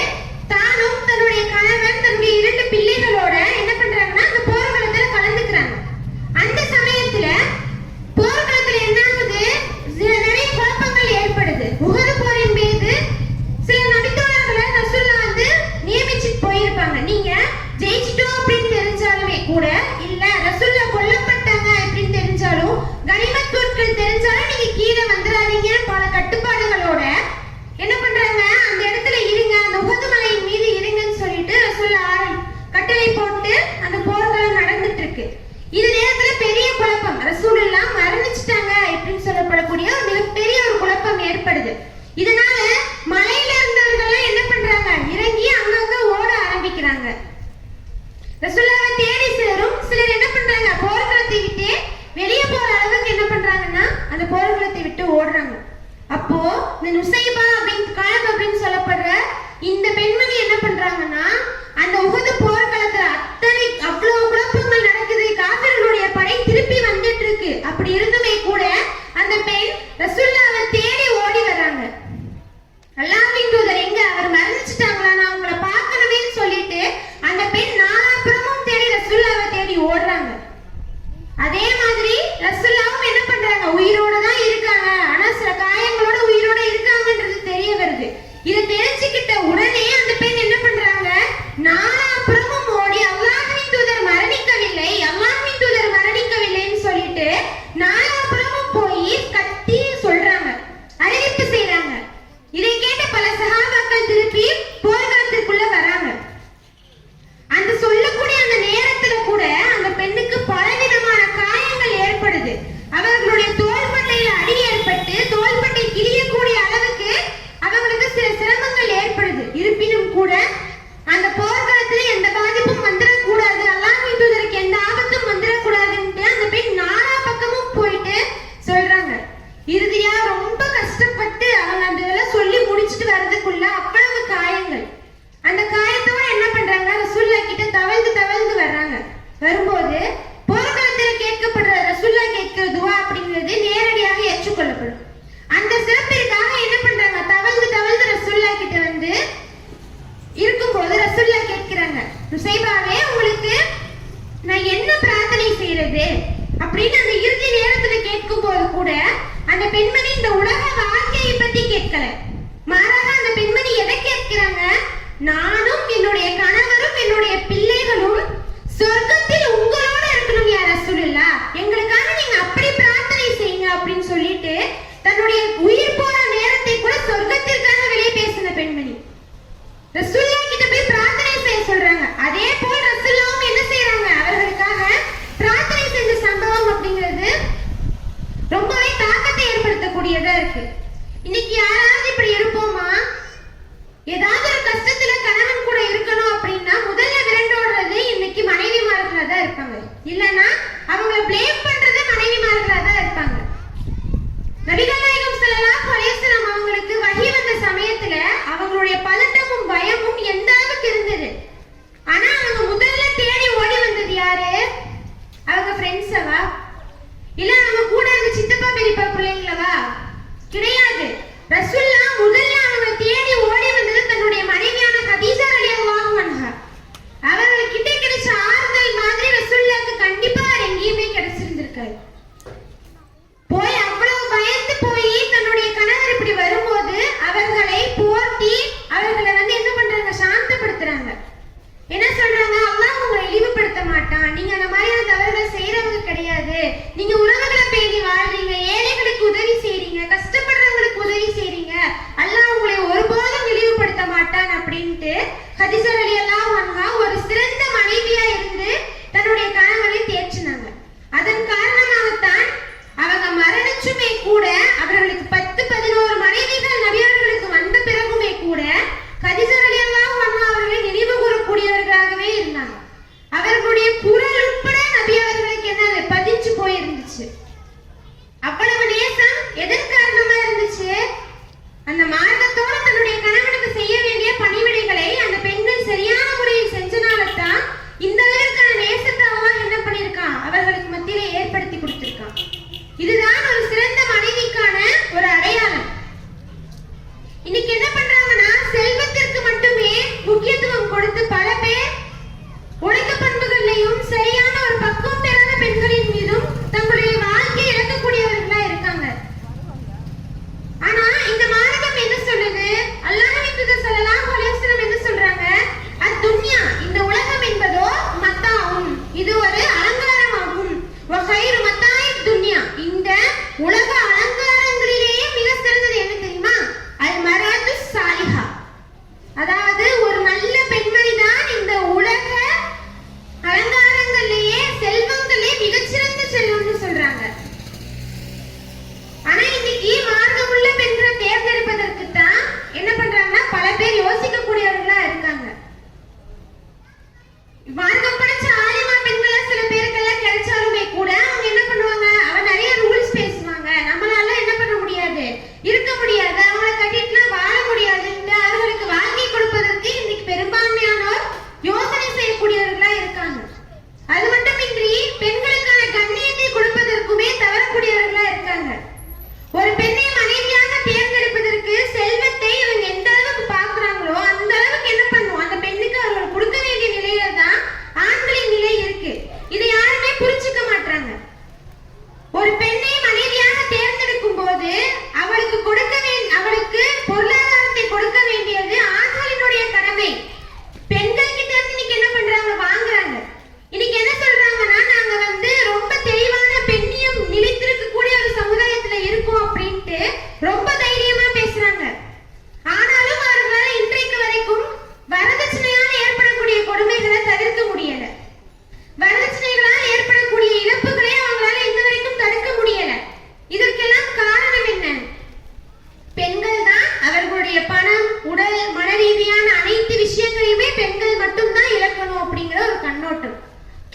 தானும் தன்னுடைய கணவன் தன்னுடைய 2 பிள்ளைகளோட என்ன பண்றாங்கன்னா அந்த போர்க்களத்துல கலந்துக்கிறாங்க. அந்த சமயத்துல போர்க்களத்துல என்ன ஆகுது, நிறைய குழப்பங்கள் ஏற்படுது. உஹது போரின் மீது சில நபித்தோழர்களை ரசூலுல்லாஹ் வந்து நியமிச்சு போயிருப்பாங்க. நீங்க ஜெயிச்சிட்டோம் அப்படின்னு தெரிஞ்சாலுமே கூட, இல்ல ரசூலுல்லாஹ் கொல்லப்பட்டாங்க அப்படின்னு தெரிஞ்சாலும், கனிமத் பொருட்கள் தெரிஞ்சாலும் நீங்க கீழே வந்துடாதீங்க, பல கட்டுப்பாடுகளோட என்ன பண்றாங்க, அந்த இடத்துல இருங்க, அந்த உஹது மலையின் மீது இருங்கன்னு சொல்லிட்டு ரசூலுல்லாஹ் கட்டளை போட்டு அந்த போர்கள் நடந்துட்டு இருக்கு. இந்த நேரத்துல பெரிய குழப்பம், ரசூலுல்லாஹ் மரணிச்சிட்டாங்க அப்படின்னு சொல்லப்படக்கூடிய ஒரு மிகப்பெரிய ஒரு குழப்பம் ஏற்படுது. இதனால மலையில இருந்தவர்கள் என்ன பண்றாங்க, இறங்கி அங்கங்க ஓட ஆரம்பிக்கிறாங்க. ரசூலுல்லாஹ்வை தேடி சிலர் என்ன பண்றாங்க, போர்க்களத்தை விட்டு வெளியே போற அளவுக்கு என்ன பண்றாங்கன்னா அந்த போர்க்களத்தை விட்டு ஓடுறாங்க. அப்போ இந்த நுசைபா அப்படின்னு சொல்லப்படுற இந்த பெண்மணி என்ன பண்றாங்கன்னா, அந்த உஹது போர்க்களத்துல அவ்வளவு குழப்பங்கள் நடக்குது, காஃபிர்களுடைய படை திருப்பி வந்துட்டு இருக்கு. அப்படி இருந்துமே கூட அந்த பெண் ரசூலுல்லாஹ்வை தேடி ஓடி வராங்க. அல்லாஹ்வின் தூதர் எங்க, அவர் மரணிச்சிட்டாங்களா, நான் உங்களை பார்க்கணுமேன்னு சொல்லிட்டு அந்த பெண் நாலாபுறமும் தேடி ரசூலுல்லாஹ்வை தேடி ஓடுறாங்க. அதே மாதிரி ரசூலுல்லாஹ்வும் என்ன பண்றாங்க, உயிரோட தான் இருக்காங்க, ஆனா சில காயங்களோட உயிரோட இருக்காங்கன்றது தெரிய வருது. இதை தெரிஞ்சுக்கிட்ட உடனே அந்த பெண் என்ன பண்றாங்க, நாலா அப்படின்னு சொல்லிட்டு தன்னுடைய உயிர் போற நேரத்தை கூட சொர்க்கத்திற்காக வெளியே பேசின பெண்மணி. ரசூல்லா கிட்ட போய் பிரார்த்தனை செய்ய சொல்றாங்க. அதே போல் ரசூல்லாவும் என்ன செய்யறாங்க, அவர்களுக்காக பிரார்த்தனை செஞ்ச சம்பவம் அப்படிங்கிறது ரொம்பவே தாக்கத்தை ஏற்படுத்தக்கூடியதா இருக்கு. இன்னைக்கு யாராவது இப்படி இருப்போமா? ஏதாவது ஒரு கஷ்டத்துல கணவன் கூட இருக்கணும் அப்படின்னா முதல்ல விரண்டோடுறது இன்னைக்கு மனைவிமார்களா தான் இருப்பாங்க. இல்லைன்னா அவங்கள பிளேம் பண்றது மனைவிமார்களா தான் இருப்பாங்க. நபிகள் நாயகம் ஸல்லல்லாஹு அலைஹி வஸல்லம் அவங்களுக்கு வஹி வந்த சமயத்துல அவங்களுடைய பதட்டமும் பயமும் எந்த அளவுக்கு இருந்தது. ஆனா அவங்க முதல்ல தேடி ஓடி வந்தது யாரு? அவங்க ஃப்ரெண்ட்ஸவா? இல்ல அவங்க கூட இருந்த சித்தப்பா பெரியப்பா பிள்ளைங்களவா? கிடையாது. ரசூல்லா முதல்ல அவங்க தேடி ஓடி வந்தது தன்னுடைய மனைவியான கதீஜா ரலியல்லாஹு அன்ஹா. அவங்களுக்கு கிடைச்ச ஆறுதல் மாதிரி ரசூலுல்லாஹ்க்கு கண்டிப்பா எங்கேயுமே கிடைச்சிருந்திருக்காது. போய் அவ்வளவு பயந்து போய் தன்னுடைய கணவர் இப்படி வரும்போது அவர்களை போர்த்தி அவர்களை என்ன பண்றாங்க, சாந்தப்படுத்துறாங்க. என்ன சொல்றாங்க, அல்லாஹ் உங்களை இழிவுபடுத்த மாட்டான், நீங்க அந்த மாதிரியான தவறுகளை செய்யறவங்க கிடையாது, நீங்க உறவுகளை பேணி வாழ்றீங்க, ஏழைகளுக்கு உதவி செய்றீங்க, கஷ்டப்படுறவங்களுக்கு உதவி செய்றீங்க, அல்லாஹ் உங்களை ஒருபோதும் இழிவுபடுத்த மாட்டான் அப்படின்ட்டு கதீஜா ரலியல்லாஹு அன்ஹா ஒரு சிறந்த மனைவியா இருந்து தன்னுடைய கணவரை தேற்றினாங்க. அதன் காரணமாகத்தான் அவங்க மரணிச்சுமே கூட அவர்களுக்கு 10-11 மனைவிகள் நபியவர்களுக்கு வந்த பிறகுமே கூட கதீஜா ரலியல்லாஹு அன்ஹா அவர்களை நினைவு கூறக்கூடியவர்களாகவே இருந்தாங்க. அவர்களுடைய குரல் உட்பட நபி அவர்களுக்கு என்ன பதிஞ்சு போயிருந்துச்சு. அவ்வளவு நேசம் எதன் காரணமா இருந்துச்சு? அந்த மார்க்கத்தோட தன்னுடைய கணவனுக்கு செய்ய வேண்டிய பணிவிடைகளை அந்த பெண்கள் சரியான முறையில் செஞ்சனால்தான் இந்த அளவிற்கான நேசத்தை அல்லாஹ் என்ன பண்ணிருக்கான், அவர்களுக்கு மத்தியிலே ஏற்படுத்தி கொடுத்திருக்கான். இதுதான் ஒரு சிறந்த மனைவிக்கான ஒரு அடையாளம். இன்னைக்கு என்ன பண்றாங்கன்னா செல்வத்திற்கு மட்டுமே முக்கியத்துவம் கொடுத்து பல பேர் ஒழுக்க பண்புகளையும் சரியான ஒரு பக்குவம் பெறாத பெண்களின் மீதும் தங்களுடைய வாழ்க்கையை இழக்கக்கூடியவர்களா இருக்காங்க. ஆனா இந்த மார்க்கம் என்ன சொல்லுது? அல்லாஹ்வின் தூதர் ஸல்லல்லாஹு அலைஹி வஸல்லம் என்ன சொல்றாங்க? அத்துன்யா, இந்த உலகம் என்பதோ மத்தாவும், இது ஒரு அலங்காரமாகும். வகைரு மத்தாய் துன்யா, இந்த உலக அலங்காரங்களிலேயே மிக சிறந்தது என்ன தெரியுமா? அல் மராத்து சாலிஹா, அதாவது ஒரு நல்ல பெண்மணி தான் இந்த உலக அலங்காரங்களிலேயே செல்வங்களே மிகச்சிறந்த செல்வம்னு சொல்றாங்க. ஆனா இன்னைக்கு மார்க்கமுள்ள பெண்களை தேர்ந்தெடுப்பதற்கு தான் என்ன பண்றாங்கன்னா பல பேர் யோசிக்க கூடியவர்களா இருக்காங்க. மார்க்கம் படிச்ச ஆலிமா பெண்களா சில பேருக்கெல்லாம் கிடைச்சாலுமே கூட அவங்க என்ன பண்ணுவாங்க, அவ நிறைய ரூல்ஸ் பேசுவாங்க, நம்மளால என்ன பண்ண முடியாது, இருக்க முடியாது, அவங்களை கட்டிட்டுனா வாழ முடியாதுன்னு அவர்களுக்கு வாழ்க்கை கொடுப்பதற்கு இன்னைக்கு பெரும்பான்மையானோர் யோசனை செய்யக்கூடியவர்களா இருக்காங்க. அது மட்டுமின்றி பெண்களுக்கான கண்ணியத்தை கொடுப்பதற்குமே தவறக்கூடியவர்களா இருக்காங்க. ஒரு பெண்ணை மனைவியாக தேர்ந்தெடுப்பதற்கு செல்வத்தை இவங்க எந்த அளவுக்கு பாக்குறாங்களோ அந்த அளவுக்கு என்ன பண்ணும், அந்த பெண்ணுக்கு அவர்கள் கொடுக்க வேண்டிய நிலையில தான் ஆண்களின் நிலை இருக்கு. இதை யாருமே புரிஞ்சுக்க மாட்டாங்க. ஒரு பெண்ணை மனைவியாக தேர்ந்தெடுக்கும் போது அவளுக்கு அவளுக்கு பொருளாதாரத்தை கொடுக்க வேண்டியது ஆண்களினுடைய கடமை. பெண்கள் கிட்ட இருந்து இன்னைக்கு என்ன பண்றாங்க, வாங்குறாங்க. இன்னைக்கு என்ன சொல்றாங்கன்னா நாங்க ரொம்ப தெளிவான பெண்ணியம் நிலைத்திருக்கக்கூடிய ஒரு சமுதாயத்துல இருக்கோம் அப்படின்ட்டு ரொம்ப தைரியமா பேசுறாங்க. ஆனாலும் அவர்களால இன்றைக்கு வரைக்கும் வரதட்சணையால் ஏற்படக்கூடிய கொடுமைகளை தவிர்க்க முடியல. வரதட்சணைகளால் ஏற்படக்கூடிய இழப்புகளை அவங்களால இந்த வரைக்கும் தடுக்க முடியல. இதற்கெல்லாம் காரணம் என்ன? பெண்கள் தான் அவர்களுடைய பணம், உடல், மன ரீதியான அனைத்து விஷயங்களையுமே பெண்கள் மட்டும்தான் இழக்கணும் அப்படிங்கிற ஒரு கண்ணோட்டம்.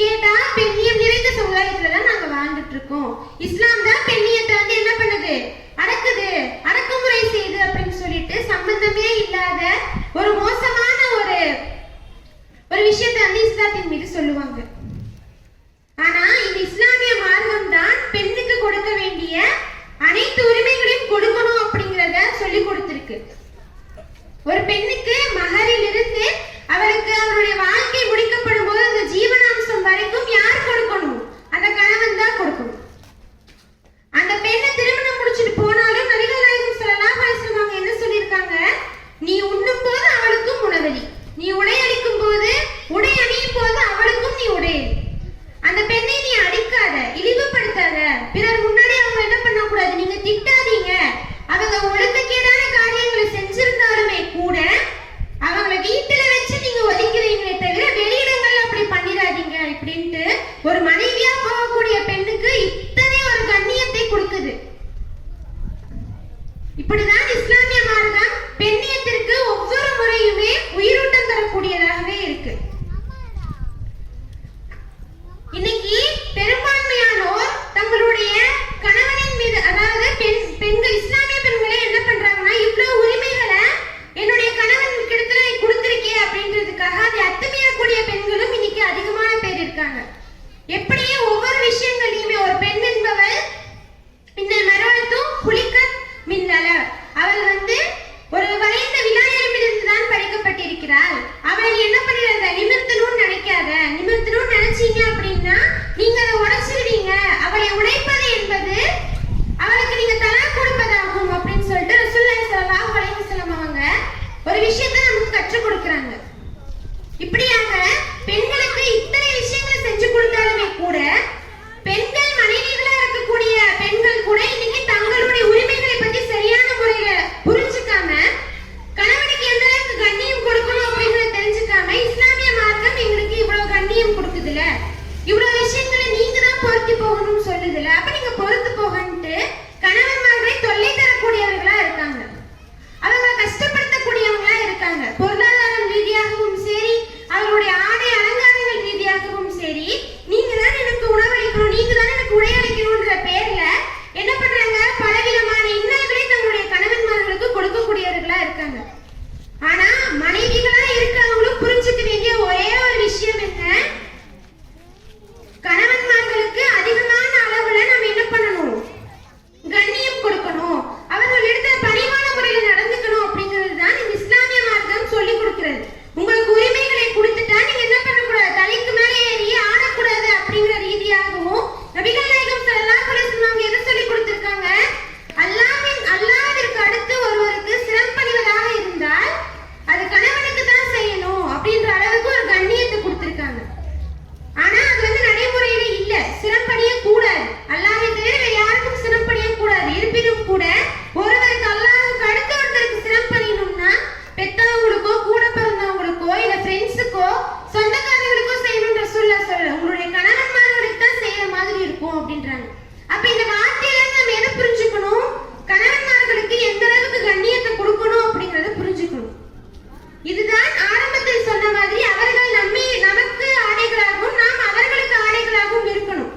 கேட்டா பெண்ணியம் நிறைந்த சமுதாயத்துல தான் நாங்க வாழ்ந்துட்டு இருக்கோம், இஸ்லாம் தான் பெண்ணியத்தை என்ன பண்ணுது, அடக்குது, அடக்குமுறை செய்யுது அப்படின்னு சொல்லிட்டு சம்பந்தமே இல்லாத ஒரு மோசமான ஒரு விஷயத்தை இஸ்லாத்தின் மீது சொல்லுவாங்க. ஆனா இந்த இஸ்லாமிய மார்க்கம் தான் பெண்ணுக்கு கொடுக்க வேண்டிய அனைத்து உரிமைகளையும் கொடுக்கணும் அப்படிங்கறத சொல்லி கொடுத்திருக்கு. ஒரு பெண்ணுக்கு மகரில் இருந்து அவளுக்கு அவருடைய வாழ்க்கை முடிக்கப்படும் போது அந்த ஜீவனாம்சம் வரைக்கும் யார் கொடுக்கணும்? அந்த கணவன் தான் கொடுக்கணும். அந்த பெண்ணை திருமணம் முடிச்சுட்டு போனாலும் நபிகள் நாயகம் ஸல்லல்லாஹு அலைஹி வஸல்லம் என்ன சொல்லியிருக்காங்க, நீ உண்ணும் போது அவளுக்கும் உணவளி, நீ உடை அளிக்கும் போது உடை அணியும் போது அவளுக்கும் நீ உடையளி. அந்த பெண்ணை நீ அடிக்காத, இழிவுபடுத்தாத, பிறர் முன்னாடி அவங்க என்ன பண்ணக்கூடாது, இப்படிதான் இஸ்லாமிய மார்க்கம் பெண்ணியத்திற்கு ஒவ்வொரு முறையுமே உயிரோட்டம் தரக்கூடியதாகவே இருக்கு. இன்னைக்கு பெரும்பான்மையானோர் தங்களுடைய கணவனின் மீது, அதாவது பெண்கள், இஸ்லாமிய பெண்களே என்ன பண்றாங்கன்னா, இவ்வளவு உரிமைகளை என்னுடைய கணவன் கிட்ட கொடுத்திருக்கே அப்படின்றதுக்காக அதை அத்துமீறக்கூடிய பெண்களும் இன்னைக்கு அதிகமான பேர் இருக்காங்க. எப்படியே ஒவ்வொரு விஷயங்களையுமே ஒரு பெண் என்பவள் இந்த மரணத்தும் குளிக்கத் மின்னல, அவள் ஒரு வளைந்த விநாயகரிடமிருந்து தான் படைக்கப்பட்டிருக்கிறாள். அவள் என்ன பண்ணிடுறத நிமிர்த்தணும்னு நினைக்காத. நிமிர்த்தணும்னு நினைச்சீங்க அப்படின்னா நீங்க அதை உடைச்சிடுவீங்க. அவளை உடைப்பது என்பது அவளுக்கு நீங்க தலாக் கொடுப்பதாகும் அப்படின்னு சொல்லிட்டு ரசூலுல்லாஹி ஸல்லல்லாஹு அலைஹி வஸல்லம் அவங்க ஒரு விஷயத்தை நமக்கு கற்றுக் கொடுக்குறாங்க. இப்படியாக பெண்களுக்கு இத்தனை விஷயங்களை செஞ்சு கொடுத்தாலுமே கூட பெண்கள் மனைவிகளா இருக்கக்கூடிய பெண்கள் கூட இன்னைக்கு தங்களுடைய உரிமைகளை பத்தி சரியான முறையில புரிஞ்சுக்காம, கணவனுக்கு எந்த அளவுக்கு கண்ணியம் கொடுக்கணும் அப்படிங்கறத தெரிஞ்சுக்காம, இஸ்லாமிய மார்க்கம் எங்களுக்கு இவ்வளவு கண்ணியம் கொடுக்குதுல, இவ்வளவு விஷயங்களை நீங்க தான் பொறுத்து போகணும்னு சொல்லுதுல, அப்ப நீங்க பொறுத்து போகன்ட்டு கணவன்மார்களை தொல்லை தரக்கூடியவர்களா இருக்காங்க. அவங்க கஷ்டப்படுத்தக்கூடியவங்களா இருக்காங்க. பொருளாதாரம் ரீதியாகவும் சரி, அவர்களுடைய ஆடை அலங்காரங்கள் ரீதியாகவும் சரி, நீங்க தான் எனக்கு உணவளிக்கணும், நீங்க தான் எனக்கு உடையளிக்கணும்ன்ற பேர்ல என்ன பண்றாங்க, பலவிதமான இன்னல்களை தங்களுடைய கணவன்மார்களுக்கு கொடுக்கக்கூடியவர்களா இருக்காங்க. ஆனா மனைவிகளா இருக்கவங்களும் புரிஞ்சுக்க வேண்டிய ஒரே ஒரு விஷயம் என்ன, கணவன்மார்களுக்கு அதிகமான அளவுல நம்ம என்ன பண்ணணும், கண்ணியம் கொடுக்கணும், அவர்களிடத்துல பணிவான முறையில நடந்துக்கணும் அப்படிங்கிறது தான் இந்த இஸ்லாமிய மார்க்கம் சொல்லி கொடுக்கிறது. உங்களுக்கு உரிமைகளை கொடுத்துட்டா நீங்க என்ன பண்ணக்கூடாது, தலைக்கு மேலே ஏறி ஆடக்கூடாது அப்படிங்கிற ரீதியாகவும் நபிகள் நாயகம் ஸல்லல்லாஹு அலைஹி வஸல்லம் எதை சொல்லி கொடுத்திருக்காங்க, அல்லாஹ்விற்கு அடுத்து ஒருவருக்கு சிரம்பணிவதாக இருந்தால் அது கணவனுக்கு தான் செய்யணும் அப்படின்ற அளவுக்கு ஒரு கண்ணியத்தை கொடுத்திருக்காங்க. ஆனா அது நடைமுறையில இல்ல. சிரம்பணிய கூடாது, அல்லாஹ்வை தவிர வேற யாருக்கும் சிரம்பணிய கூடாது. இருப்பினும் கூட ஒருவருக்கு அல்லாஹ்வுக்கு அடுத்து ஒருத்தருக்கு சிரம்பணியணும்னா பெத்தவங்களுக்கோ கூட பிறந்தவங்களுக்கோ இல்ல ஃப்ரெண்ட்ஸுக்கோ சொந்தக்காரங்களுக்கோ செய்யணும்ன்ற சொல்ல உங்களுடைய கணவன்மார்களுக்கு தான் செய்யற மாதிரி இருக்கும் அப்படின்றாங்க. அப்ப இந்த வார்த்தையில நம்ம எதை புரிஞ்சுக்கணும், கணவன்மார்களுக்கு எந்த அளவுக்கு கண்ணியத்தை கொடுக்கணும் அப்படிங்கறத புரிஞ்சுக்கணும். இதுதான் ஆரம்பத்தில் சொன்ன மாதிரி அவர்கள் நமக்கு ஆடைகளாகவும் நாம் அவர்களுக்கு ஆடைகளாகவும் இருக்கணும்.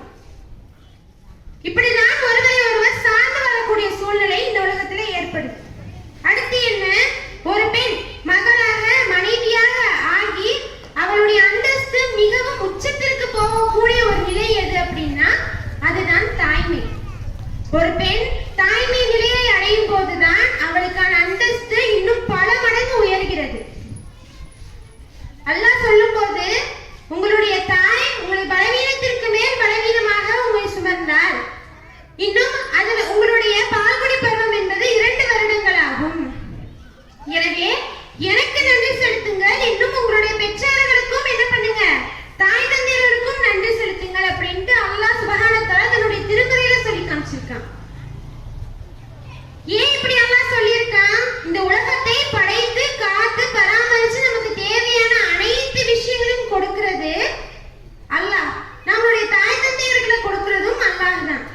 இப்படிதான் ஒருவரை ஒருவர் சார்ந்து வரக்கூடிய சூழ்நிலை இந்த உலகத்திலே ஏற்படுது. அடுத்து என்ன, ஒரு பெண் மகளாக மனைவியாக ஆகி அவளுடைய அந்தஸ்து மிகவும் உச்சத்திற்கு போகக்கூடிய ஒரு நிலை எது அப்படின்னா அதுதான் தாய்மை. ஒரு பெண் தாய்மை நிலையை அடையும் போதுதான் அவளுக்கான அந்தஸ்து இன்னும் பல மடங்கு உயர்கிறது. அல்லாஹ் சொல்லும் போது, உங்களுடைய தாய் உங்களை பலவீனத்திற்கு மேல் பலவீனமாக உங்களை சுமந்தால் இன்னும் அது உங்களுடைய பால்குடி பருவம் என்பது 2 வருடங்கள் ஆகும். எனவே எனக்கு நன்றி செலுத்துங்கள், இன்னும் உங்களுடைய பெற்றோர்களுக்கும் என்ன பண்ணுங்க, தாய் தந்தையர்களுக்கும் நன்றி செலுத்துங்கள் அப்படின்ட்டு அல்லாஹ் சுப்ஹானஹு வ தஆலா தன்னுடைய திருமறையில சொல்லி காமிச்சிருக்கான். ஏன் இப்படி அல்லாஹ் சொல்லியிருக்கான், இந்த உலகத்தை படைத்து காத்து பராமரிச்சு நமக்கு தேவையான அனைத்து விஷயங்களையும் கொடுக்கிறது அல்லாஹ், நம்மளுடைய தாய் தந்தையர்களை கொடுக்கிறதும் அல்லாஹ் தான்.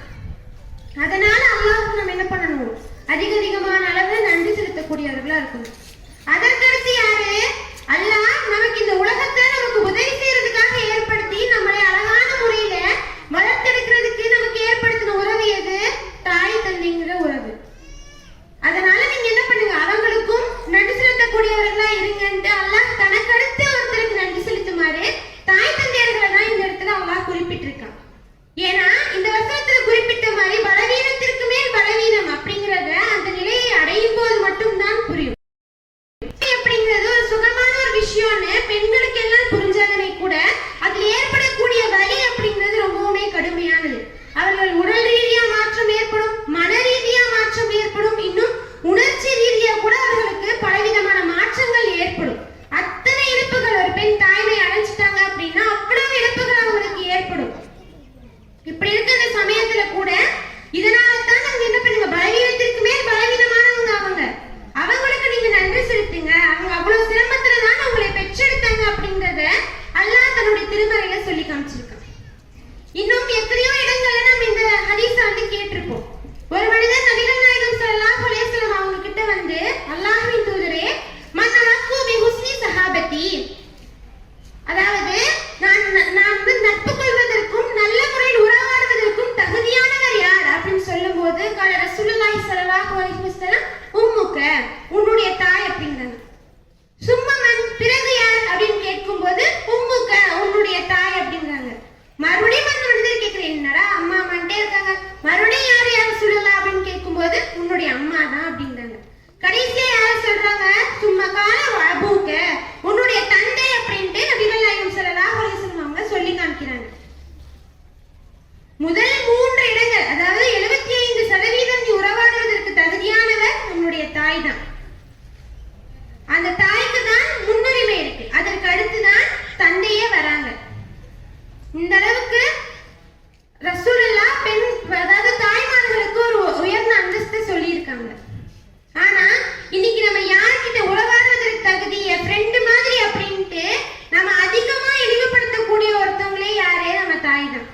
கால ரசூலுல்லாஹி ஸல்லல்லாஹு அலைஹி வஸல்லம் உம்முக உன்னுடைய தாய் அப்படிங்கிறாங்க. சும்மமன் பிறகு யார் அப்படின்னு கேட்கும்போது உம்முக உன்னுடைய தாய் அப்படிங்கிறாங்க. மறுபடியும் வந்து கேட்கிறேன், என்னடா அம்மா அம்மான்ட்டே இருக்காங்க, மறுபடியும் யார் யார் சொல்லலாம் அப்படின்னு கேட்கும்போது உன்னுடைய அம்மா தான் அப்படிங்கிறாங்க. கடைசியா யார சொல்றாங்க, சும்மா கால அபூக உன்னுடைய தந்தை அப்படின்ட்டு நபிகள் நாயகம் ஸல்லல்லாஹு அலைஹி வஸல்லம் அவங்க சொல்லி காமிக்கிறாங்க. முதல் 3 இடங்கள், அதாவது 75% நீ உறவாடுவதற்கு தகுதியானவர் நம்முடைய தாய் தான். அந்த தாய்க்கு தான் முன்னுரிமை இருக்கு. அதற்கு அடுத்துதான் தந்தையே வராங்க. இந்த அளவுக்கு ரசூலுல்லாஹ் பெண், அதாவது தாய்மார்களுக்கு ஒரு உயர்ந்த அந்தஸ்து சொல்லி இருக்காங்க. ஆனா இன்னைக்கு நம்ம யார்கிட்ட உறவாடுவதற்கு தகுதி, ஃப்ரெண்டு மாதிரி அப்படின்ட்டு நம்ம அதிகமா இழிவுபடுத்தக்கூடிய ஒருத்தவங்களே யாரே நம்ம தாய் தான்.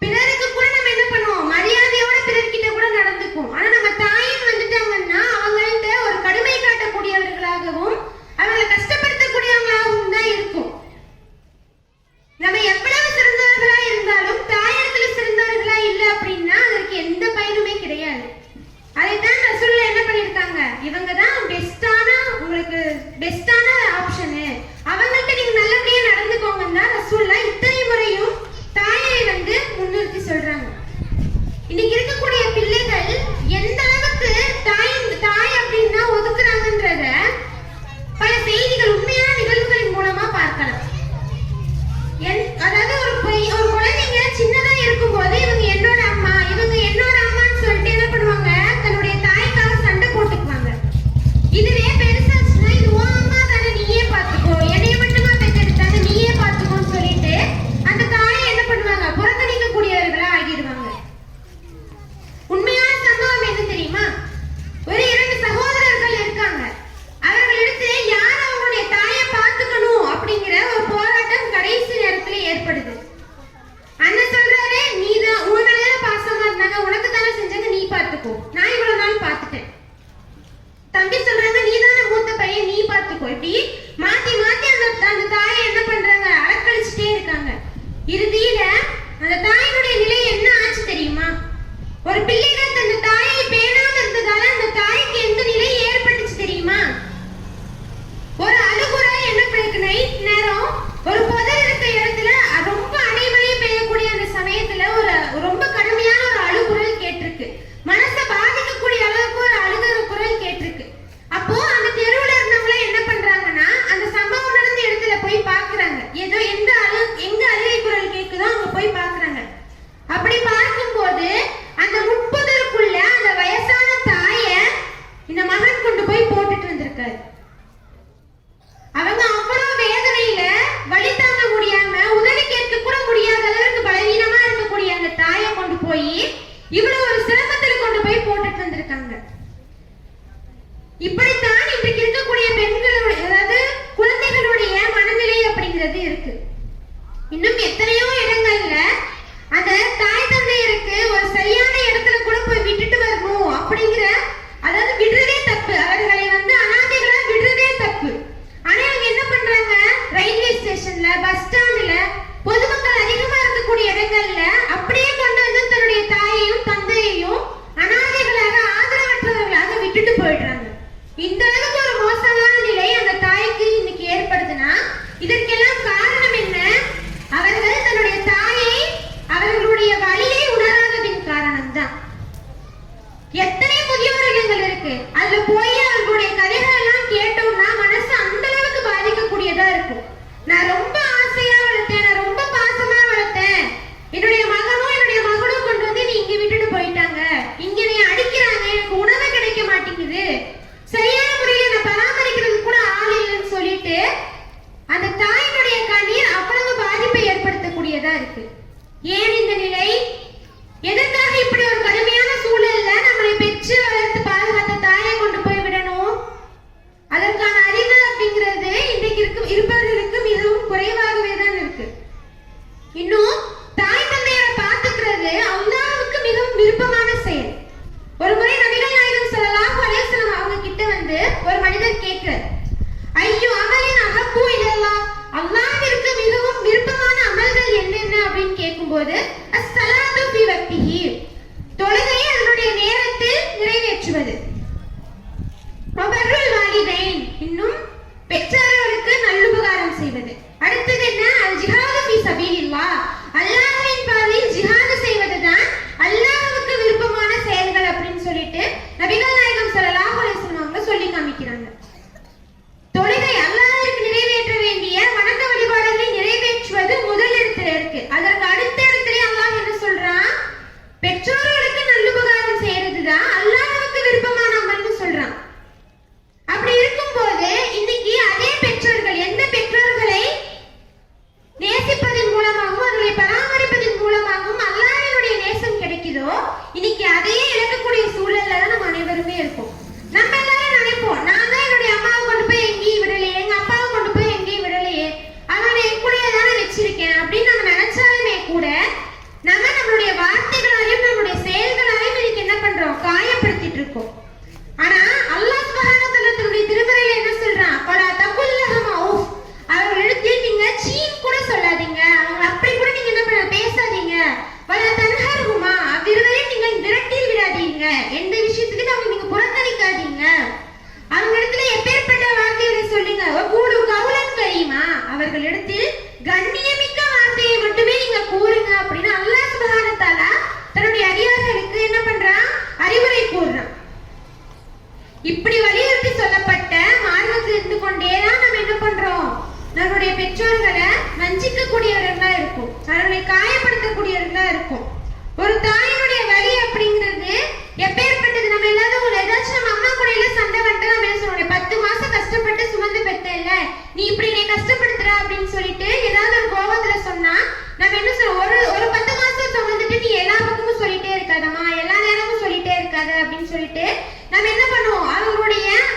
பிறருக்கு கூட நம்ம என்ன பண்ணுவோம், மரியாதையோட பிறர்கிட்ட கூட நடந்துக்குவோம். ஆனா நம்ம தாயின்னு வந்துட்டாங்கன்னா அவங்கள்ட்ட ஒரு கடுமை காட்டக்கூடியவர்களாகவும் அவங்களை கஷ்டப்படுத்தக்கூடியவங்களாகவும் தான் இருக்கும். நம்ம எவ்வளவு சிறந்தவர்களா இருந்தாலும் தாயிடத்துல சிறந்தவர்களா இல்ல அப்படின்னா அதற்கு எந்த பயனுமே கிடையாது. அதைத்தான் ரசூல் என்ன பண்ணிருக்காங்க, இவங்க தான் பெஸ்டான, உங்களுக்கு பெஸ்டான ஆப்ஷனு, அவங்கள்ட்ட நீங்க நல்லபடியா நடந்துக்கோங்கன்னா ரசூல் இத்தனை முறையும் தாயை வந்து முன்னிறுத்தி சொல்றாங்க. இன்னைக்கு இருக்கக்கூடிய பிள்ளைகள் எந்த அளவுக்கு தாய் அப்படின்னா ஒதுக்குறாங்கன்றத பல செய்திகள், உண்மையான நிகழ்வுகளின் மூலமா பார்க்கலாம். அதாவது ஒரு குழந்தைங்க சின்னதா இருக்கும்போது இவங்க என்னோட அம்மா, இவங்க என்னோட அம்மான்னு சொல்லிட்டு என்ன பண்ணுவாங்க, தன்னுடைய தாய்க்காக சண்டை போட்டுக்குவாங்க. இதுவே பெருசாச்சுன்னா இது உன் அம்மா தானே, நீயே பார்த்துக்கோ, என்னைய மட்டுமா பெற்றெடுத்தாங்க, நீயே பார்த்துக்கோன்னு சொல்லிட்டு அந்த தாயை என்ன பண்ணுவாங்க, புறக்கணிக்கக்கூடியவர்களா ஆகிடுவாங்க. உண்மையான சம்பவம் என்ன தெரியுமா, ஒரு 2 சகோதரர்கள் இருக்காங்க. அவர்களிடத்து யார் அவங்களுடைய தாயை பார்த்துக்கணும் அப்படிங்கிற ஒரு போராட்டம் கடைசி நேரத்துல ஏற்படுது. அண்ணன் சொல்றாரு, நீ தான் உன் மேல பாசமா இருந்தாங்க, உனக்கு தானே செஞ்சாங்க, நீ பார்த்துக்கோ, நான் இவ்வளவு நாள் பார்த்துட்டேன். தம்பி சொல்றாங்க, நீ தானே மூத்த பையன், நீ பார்த்துக்கோ. இப்படி மாத்தி மாத்தி அந்த தாயை என்ன பண்றாங்க, அலக்கழிச்சுட்டே இருக்காங்க. இறுதியில அந்த தாயினுடைய நிலை என்ன ஆச்சு தெரியுமா, ஒரு பிள்ளைகள் தன் தாயை பேணாம இருந்ததால அந்த தாய்க்கு எந்த நிலை ஏற்பட்டுச்சு தெரியுமா, ஒரு அழுகுறை என்ன பண்ணிருக்கு, நைட் நேரம் ஒரு புதர் இருக்க இடத்துல ரொம்ப அடைமழை பெய்யக்கூடிய அந்த சமயத்துல ஒரு ரொம்ப கடுமையான ஒரு அழுகுரல் கேட்டிருக்கு. மனசை பாதிக்கக்கூடிய அளவுக்கு ஒரு அழுகிற குரல் கேட்டிருக்கு. அப்போ அந்த தெருவுல இருந்தவங்க என்ன பண்றாங்கன்னா அந்த சம்பவம் நடந்த இடத்துல போய் பாக்குறாங்க. ஏதோ எங்க அழுகை குரல் கேக்குதோ அங்க போய் பாக்குறாங்க. அப்படி பார்க்கும்போது அந்த முட்புதருக்குள்ள அந்த வயசான தாய இந்த மகன் கொண்டு போய் போட்டுட்டு வந்திருக்காரு. அவங்க அவ்வளவு வேதனையில வலி தாங்க முடியாம உதவி கேட்க கூட முடியாத அளவுக்கு பலவீனமா இருக்கக்கூடிய அந்த தாயை கொண்டு போய் இவ்வளவு ஒரு சிரமத்தில் கொண்டு போய் போட்டுட்டு வந்திருக்காங்க. இப்படித்தான் இன்றைக்கு இருக்கக்கூடிய பெண்களுடைய, அதாவது குழந்தைகளுடைய மனநிலை அப்படிங்கிறது இருக்கு. இன்னும் எத்தனையோ இடங்கள்ல அந்த தாய் தந்தையருக்கு ஒரு சரியான இடத்துல கூட போய் விட்டுட்டு வரணும் அப்படிங்கிற, அதாவது விடுறதே தப்பு, அவர்களை வந்து அனாதைகளா விடுறதே தப்பு. ஆனா இவங்க என்ன பண்றாங்க, ரயில்வே ஸ்டேஷன்ல, பஸ் ஸ்டாண்ட்ல, பொதுமக்கள் அதிகமா இருக்கக்கூடிய இடங்கள்ல அப்படியே கொண்டு வந்து தன்னுடைய தாயையும் தந்தையையும் அனாதைகளாக, ஆதரவற்றவர்களாக விட்டுட்டு போயிடுறாங்க. இந்த அளவுக்கு ஒரு மோசமான நிலை அந்த தாய்க்கு இன்னைக்கு ஏற்படுதுன்னா இதற்கெல்லாம் காரணம் என்ன, அவர்கள் தன்னுடைய தாயை, அவர்களுடைய வலியை உணராததின் காரணம் தான். எத்தனை முதியோர் இல்லங்கள் இருக்கு, அதுல போய் அவர்களுடைய கதைகள் எல்லாம் கேட்டோம்னா மனசு அந்த அளவுக்கு பாதிக்கக்கூடியதா இருக்கும். நான் ரொம்ப ஆசையா வளர்த்தேன், நான் ரொம்ப பாசமா வளர்த்தேன், என்னுடைய மகனும் என்னுடைய மகளும் கொண்டு வந்து நீ இங்க விட்டுட்டு போயிட்டாங்க, இங்க நீ அடிக்கிறாங்க, எனக்கு உணவு கிடைக்க மாட்டேங்குது, சரியான முறையில் என்னை பராமரிக்கிறது கூட ஆள் இல்லைன்னு சொல்லிட்டு அந்த தாயினுடைய கண்ணீர் அவ்வளவு பாதிப்பை ஏற்படுத்தக்கூடியதா இருக்கு. ஏன் இந்த நிலை, எதற்காக இப்படி ஒரு கடுமையான சூழல்ல நம்மளை பெற்று வளர்த்து பாதுகாத்த தாயை கொண்டு போய் விடணும்? அதற்கான அறிவு அப்படிங்கிறது இன்றைக்கு இருப்பவர்களுக்கு மிகவும் குறைவா நிறைவேற்றுவது. வபர்ருல் வாலிதைன், இன்னும் பெற்றோர்களுக்கு நல்லுபகாரம் செய்வது. அடுத்தது என்ன? அல் ஜிஹாது ஃபீ சபீலில்லாஹ், அல்லாஹ்வின் பாதையில் ஜிஹாது செய்வதுதான் அல்லாஹ்வுக்கு விருப்பமான செயல்கள் அப்படின்னு சொல்லிட்டு நபிகள் நாயகம் ஸல்லல்லாஹு அலைஹி வஸல்லம் அவங்க சொல்லி காமிக்கிறாங்க. தொழுகை அல்லாஹ்விற்கு நிறைவேற்ற வேண்டிய வணக்க வழிபாடுகளை நிறைவேற்றுவது முதல் இடத்துல இருக்கு. அதற்கு அடுத்த இடத்துல அல்லாஹ் என்ன சொல்றான்? பெற்றோர்களுக்கு நல்லுபகாரம் செய்யறதுதான் அல்லாஹ்வுக்கு விருப்பமான அமல்னு சொல்றான். அப்படி இருக்கும்போது இன்னைக்கு அதே பெற்றோர்கள் எந்த பெற்றோர்களை நேசிப்பதன் மூலமாகவும் அவர்களை பராமரிப்பதன் மூலமாகவும் அல்லாஹ்வினுடைய நேசம் கிடைக்குதோ, இன்னைக்கு அதையே இழக்கக்கூடிய சூழல்ல தான் நம்ம அனைவருமே இருக்கோம். நம்ம எல்லாரும் நினைப்போம், நான் தான் என்னுடைய அம்மாவை கொண்டு போய் எங்கேயும் விடலையே, எங்க அப்பாவை கொண்டு போய் எங்கேயும் விடலையே, அவனை என் கூடயே தானே வச்சிருக்கேன் அப்படின்னு நம்ம நினைச்சாலுமே கூட நம்ம நம்மளுடைய வார்த்தைகளாலையும் நம்மளுடைய செயல்களாலையும் இன்னைக்கு என்ன பண்றோம்? காயப்படுத்திட்டு இருக்கோம். ஆனா அல்லாஹ் சுப்ஹானஹு வ தஆலா தன்னுடைய திருமறையில என்ன சொல்றான்? ஃபலா தகுல்லஹும் ஔஃப், அவர்களிடத்து நீங்க சீன் கூட சொல்லாதீங்க, அவங்க அப்படி கூட நீங்க என்ன பண்ண பேசாதீங்க. வலா தன்ஹர்ஹுமா, அவ்விருவரையும் நீங்கள் விரட்டில் விடாதீங்க, எந்த விஷயத்துக்கு அவங்க நீங்க புறக்கணிக்காதீங்க. அவங்க இடத்துல எப்பேற்பட்ட வார்த்தைகளை சொல்லுங்க. கூடு கவுலன் கரீமா, அவர்களிடத்தில் கண்ணியமிக்க வார்த்தையை மட்டுமே நீங்க கூறுங்க அப்படின்னு அல்லாஹ் சுப்ஹானஹு வ தஆலா தன்னுடைய அடியார்களுக்கு என்ன பண்றான்? அறிவுரை கூறுறான். இப்படி வலியுறுத்தி சொல்லப்பட்ட மார்க்கத்தில் இருந்து கொண்டேதான் நம்ம என்ன பண்றோம்? நம்மளுடைய பெற்றோர்களை வஞ்சிக்க கூடியவர்களா இருக்கும், அவர்களை காயப்படுத்தக்கூடியவர்களா இருக்கும். ஒரு தாயினுடைய வலி அப்படிங்கிறது எப்பேற்பட்டது? நம்ம எல்லாரும் ஏதாச்சும் நம்ம அம்மா கூட எல்லாம் சண்டை வந்துட்டு நம்ம என்ன சொல்றோம்? 10 மாசம் கஷ்டப்பட்டு சுமந்து பெத்த இல்ல, நீ இப்படி என்னை கஷ்டப்படுத்துற அப்படின்னு சொல்லிட்டு ஏதாவது ஒரு கோபத்துல சொன்னா நம்ம என்ன சொல்றோம்? ஒரு 10 மாசம் சுமந்துட்டு நீ எல்லா பக்கமும் சொல்லிட்டே இருக்காதம்மா, எல்லா நேரமும் சொல்லிட்டே இருக்காத அப்படின்னு சொல்லிட்டு நம்ம என்ன பண்ணுவோம்?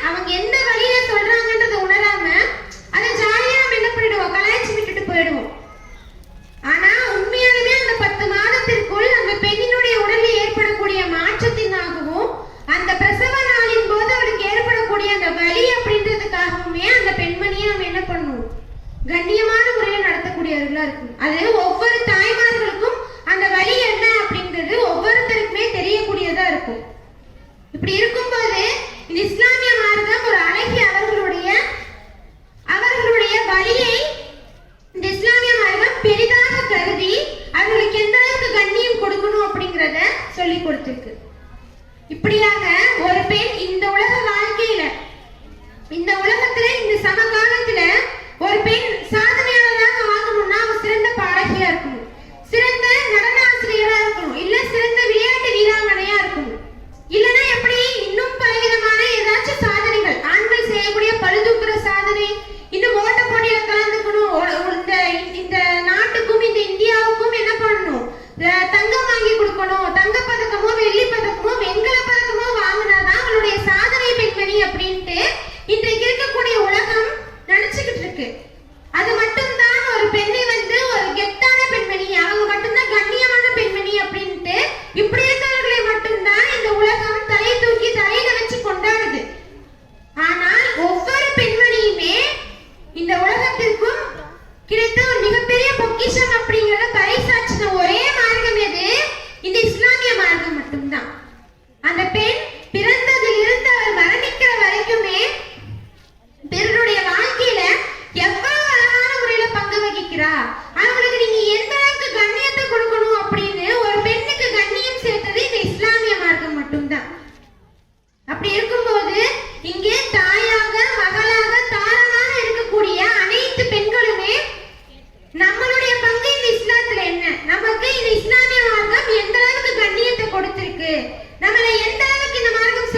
அவங்க எந்த வழியில சொல்றாங்கன்றத உணராம அதை ஜாலியா நம்ம என்ன பண்ணிடுவோம்? கலாய்ச்சி விட்டுட்டு போயிடுவோம். ஆனா உண்மையாலுமே அந்த 10 மாதத்திற்குள் அந்த பெண்ணினுடைய உடலில் ஏற்படக்கூடிய மாற்றத்தினாகவும் அந்த பிரசவ நாளின் போது அவளுக்கு ஏற்படக்கூடிய அந்த வலி அப்படின்றதுக்காகவுமே அந்த பெண்மணியை நம்ம என்ன பண்ணுவோம்? கண்ணியமான முறையில் நடத்தக்கூடியவர்களா இருக்கும். அது ஒவ்வொரு தாய்மார்களுக்கும் அந்த வலி என்ன அப்படிங்கிறது ஒவ்வொருத்தருக்குமே தெரியக்கூடியதா இருக்கும். இப்படி இருக்கும்போது இந்த இஸ்லாமிய மார்க்கம் ஒரு அழகிய அவர்களுடைய வலியை இந்த இஸ்லாமிய மார்க்கம் பெரிதாக கருதி அவர்களுக்கு எந்த அளவுக்கு கண்ணியம் கொடுக்கணும் அப்படிங்கிறத சொல்லி கொடுத்திருக்கு. இப்படியாக ஒரு பெண் இந்த உலக வாழ்க்கையில, இந்த உலகத்துல, இந்த சமகாலத்துல ஒரு பெண் சாதனையாளராக ஆகணும்னா அவ சிறந்த பாடகியா இருக்கணும், சிறந்த நடன ஆசிரியரா இருக்கணும், இல்ல சிறந்த விளையாட்டு வீராங்கனையா இருக்கணும். இல்லனா எப்படி இன்னும் பலவிதமான ஏதாச்சும் சாதனைகள், ஆண்கள் செய்யக்கூடிய பழுதூக்குற சாதனை, இன்னும் ஓட்ட போட்டியில கலந்துக்கணும், இந்த நாட்டுக்கும் இந்த இந்தியாவுக்கும் என்ன பண்ணணும்? தங்கம் வாங்கி கொடுக்கணும், தங்க பதக்கமோ வெள்ளி பதக்கமோ வெண்கல பதக்கமோ வாங்கினாதான் அவளுடைய சாதனை பெண்மணி அப்படின்ட்டு இன்றைக்கு இருக்கக்கூடிய உலகம் நினைச்சுக்கிட்டு இருக்கு. அது மட்டும்தான் ஒரு பெண்ணை வந்து ஒரு கெத்தான பெண்மணி, அவங்க மட்டும்தான் கண்ணியமான பெண்மணி அப்படின்ட்டு இப்படி இருக்கிறவர்களை மட்டும்தான் இந்த உலகம் தலை தூக்கி தலையில வச்சு கொண்டாடுது. ஆனால் ஒவ்வொரு பெண்மணியுமே இந்த உலகத்திற்கும் கிடைத்த ஒரு மிகப்பெரிய பொக்கிஷம் அப்படிங்கறத பறைசாற்றின ஒரே மார்க்கம் எது? இந்த இஸ்லாமிய மார்க்கம் மட்டும்தான். அந்த பெண் பிறந்ததிலிருந்து அவள் மரணிக்கிற வரைக்குமே பிறருடைய வாழ்க்கையில எவ்வளவு அழகான முறையில பங்கு வகிக்கிறா, அவங்களுக்கு நீங்க எந்த அளவுக்கு கண்ணியத்தை கொடுக்கணும் அப்படின்னு ஒரு பெண்ணுக்கு கண்ணியம் சேர்த்தது இந்த இஸ்லாமிய மார்க்கம் மட்டும்தான். அப்படி இருக்கும்போது இங்கே தாயாக, மகளாக, தாரமாக இருக்கக்கூடிய அனைத்து பெண்களுமே நம்மளுடைய பங்கு இந்த இஸ்லாத்துல என்ன, நமக்கு இந்த இஸ்லாமிய மார்க்கம் எந்த அளவுக்கு கண்ணியத்தை கொடுத்திருக்கு, நம்மளை எந்த அளவுக்கு இந்த மார்க்கம்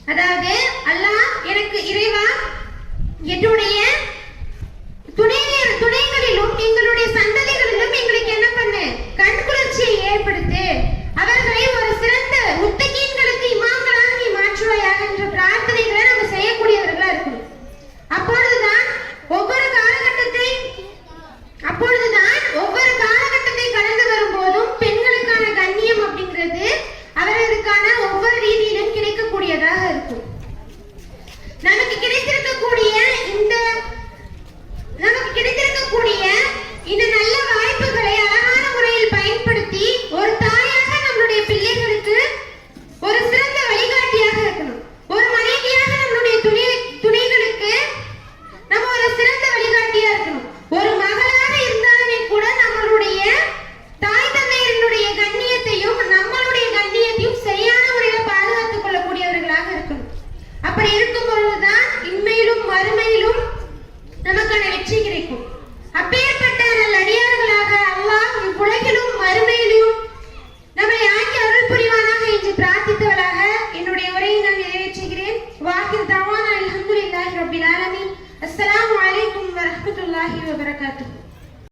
அதாவது அல்லாஹ் எனக்கு இறைவா என்னுடைய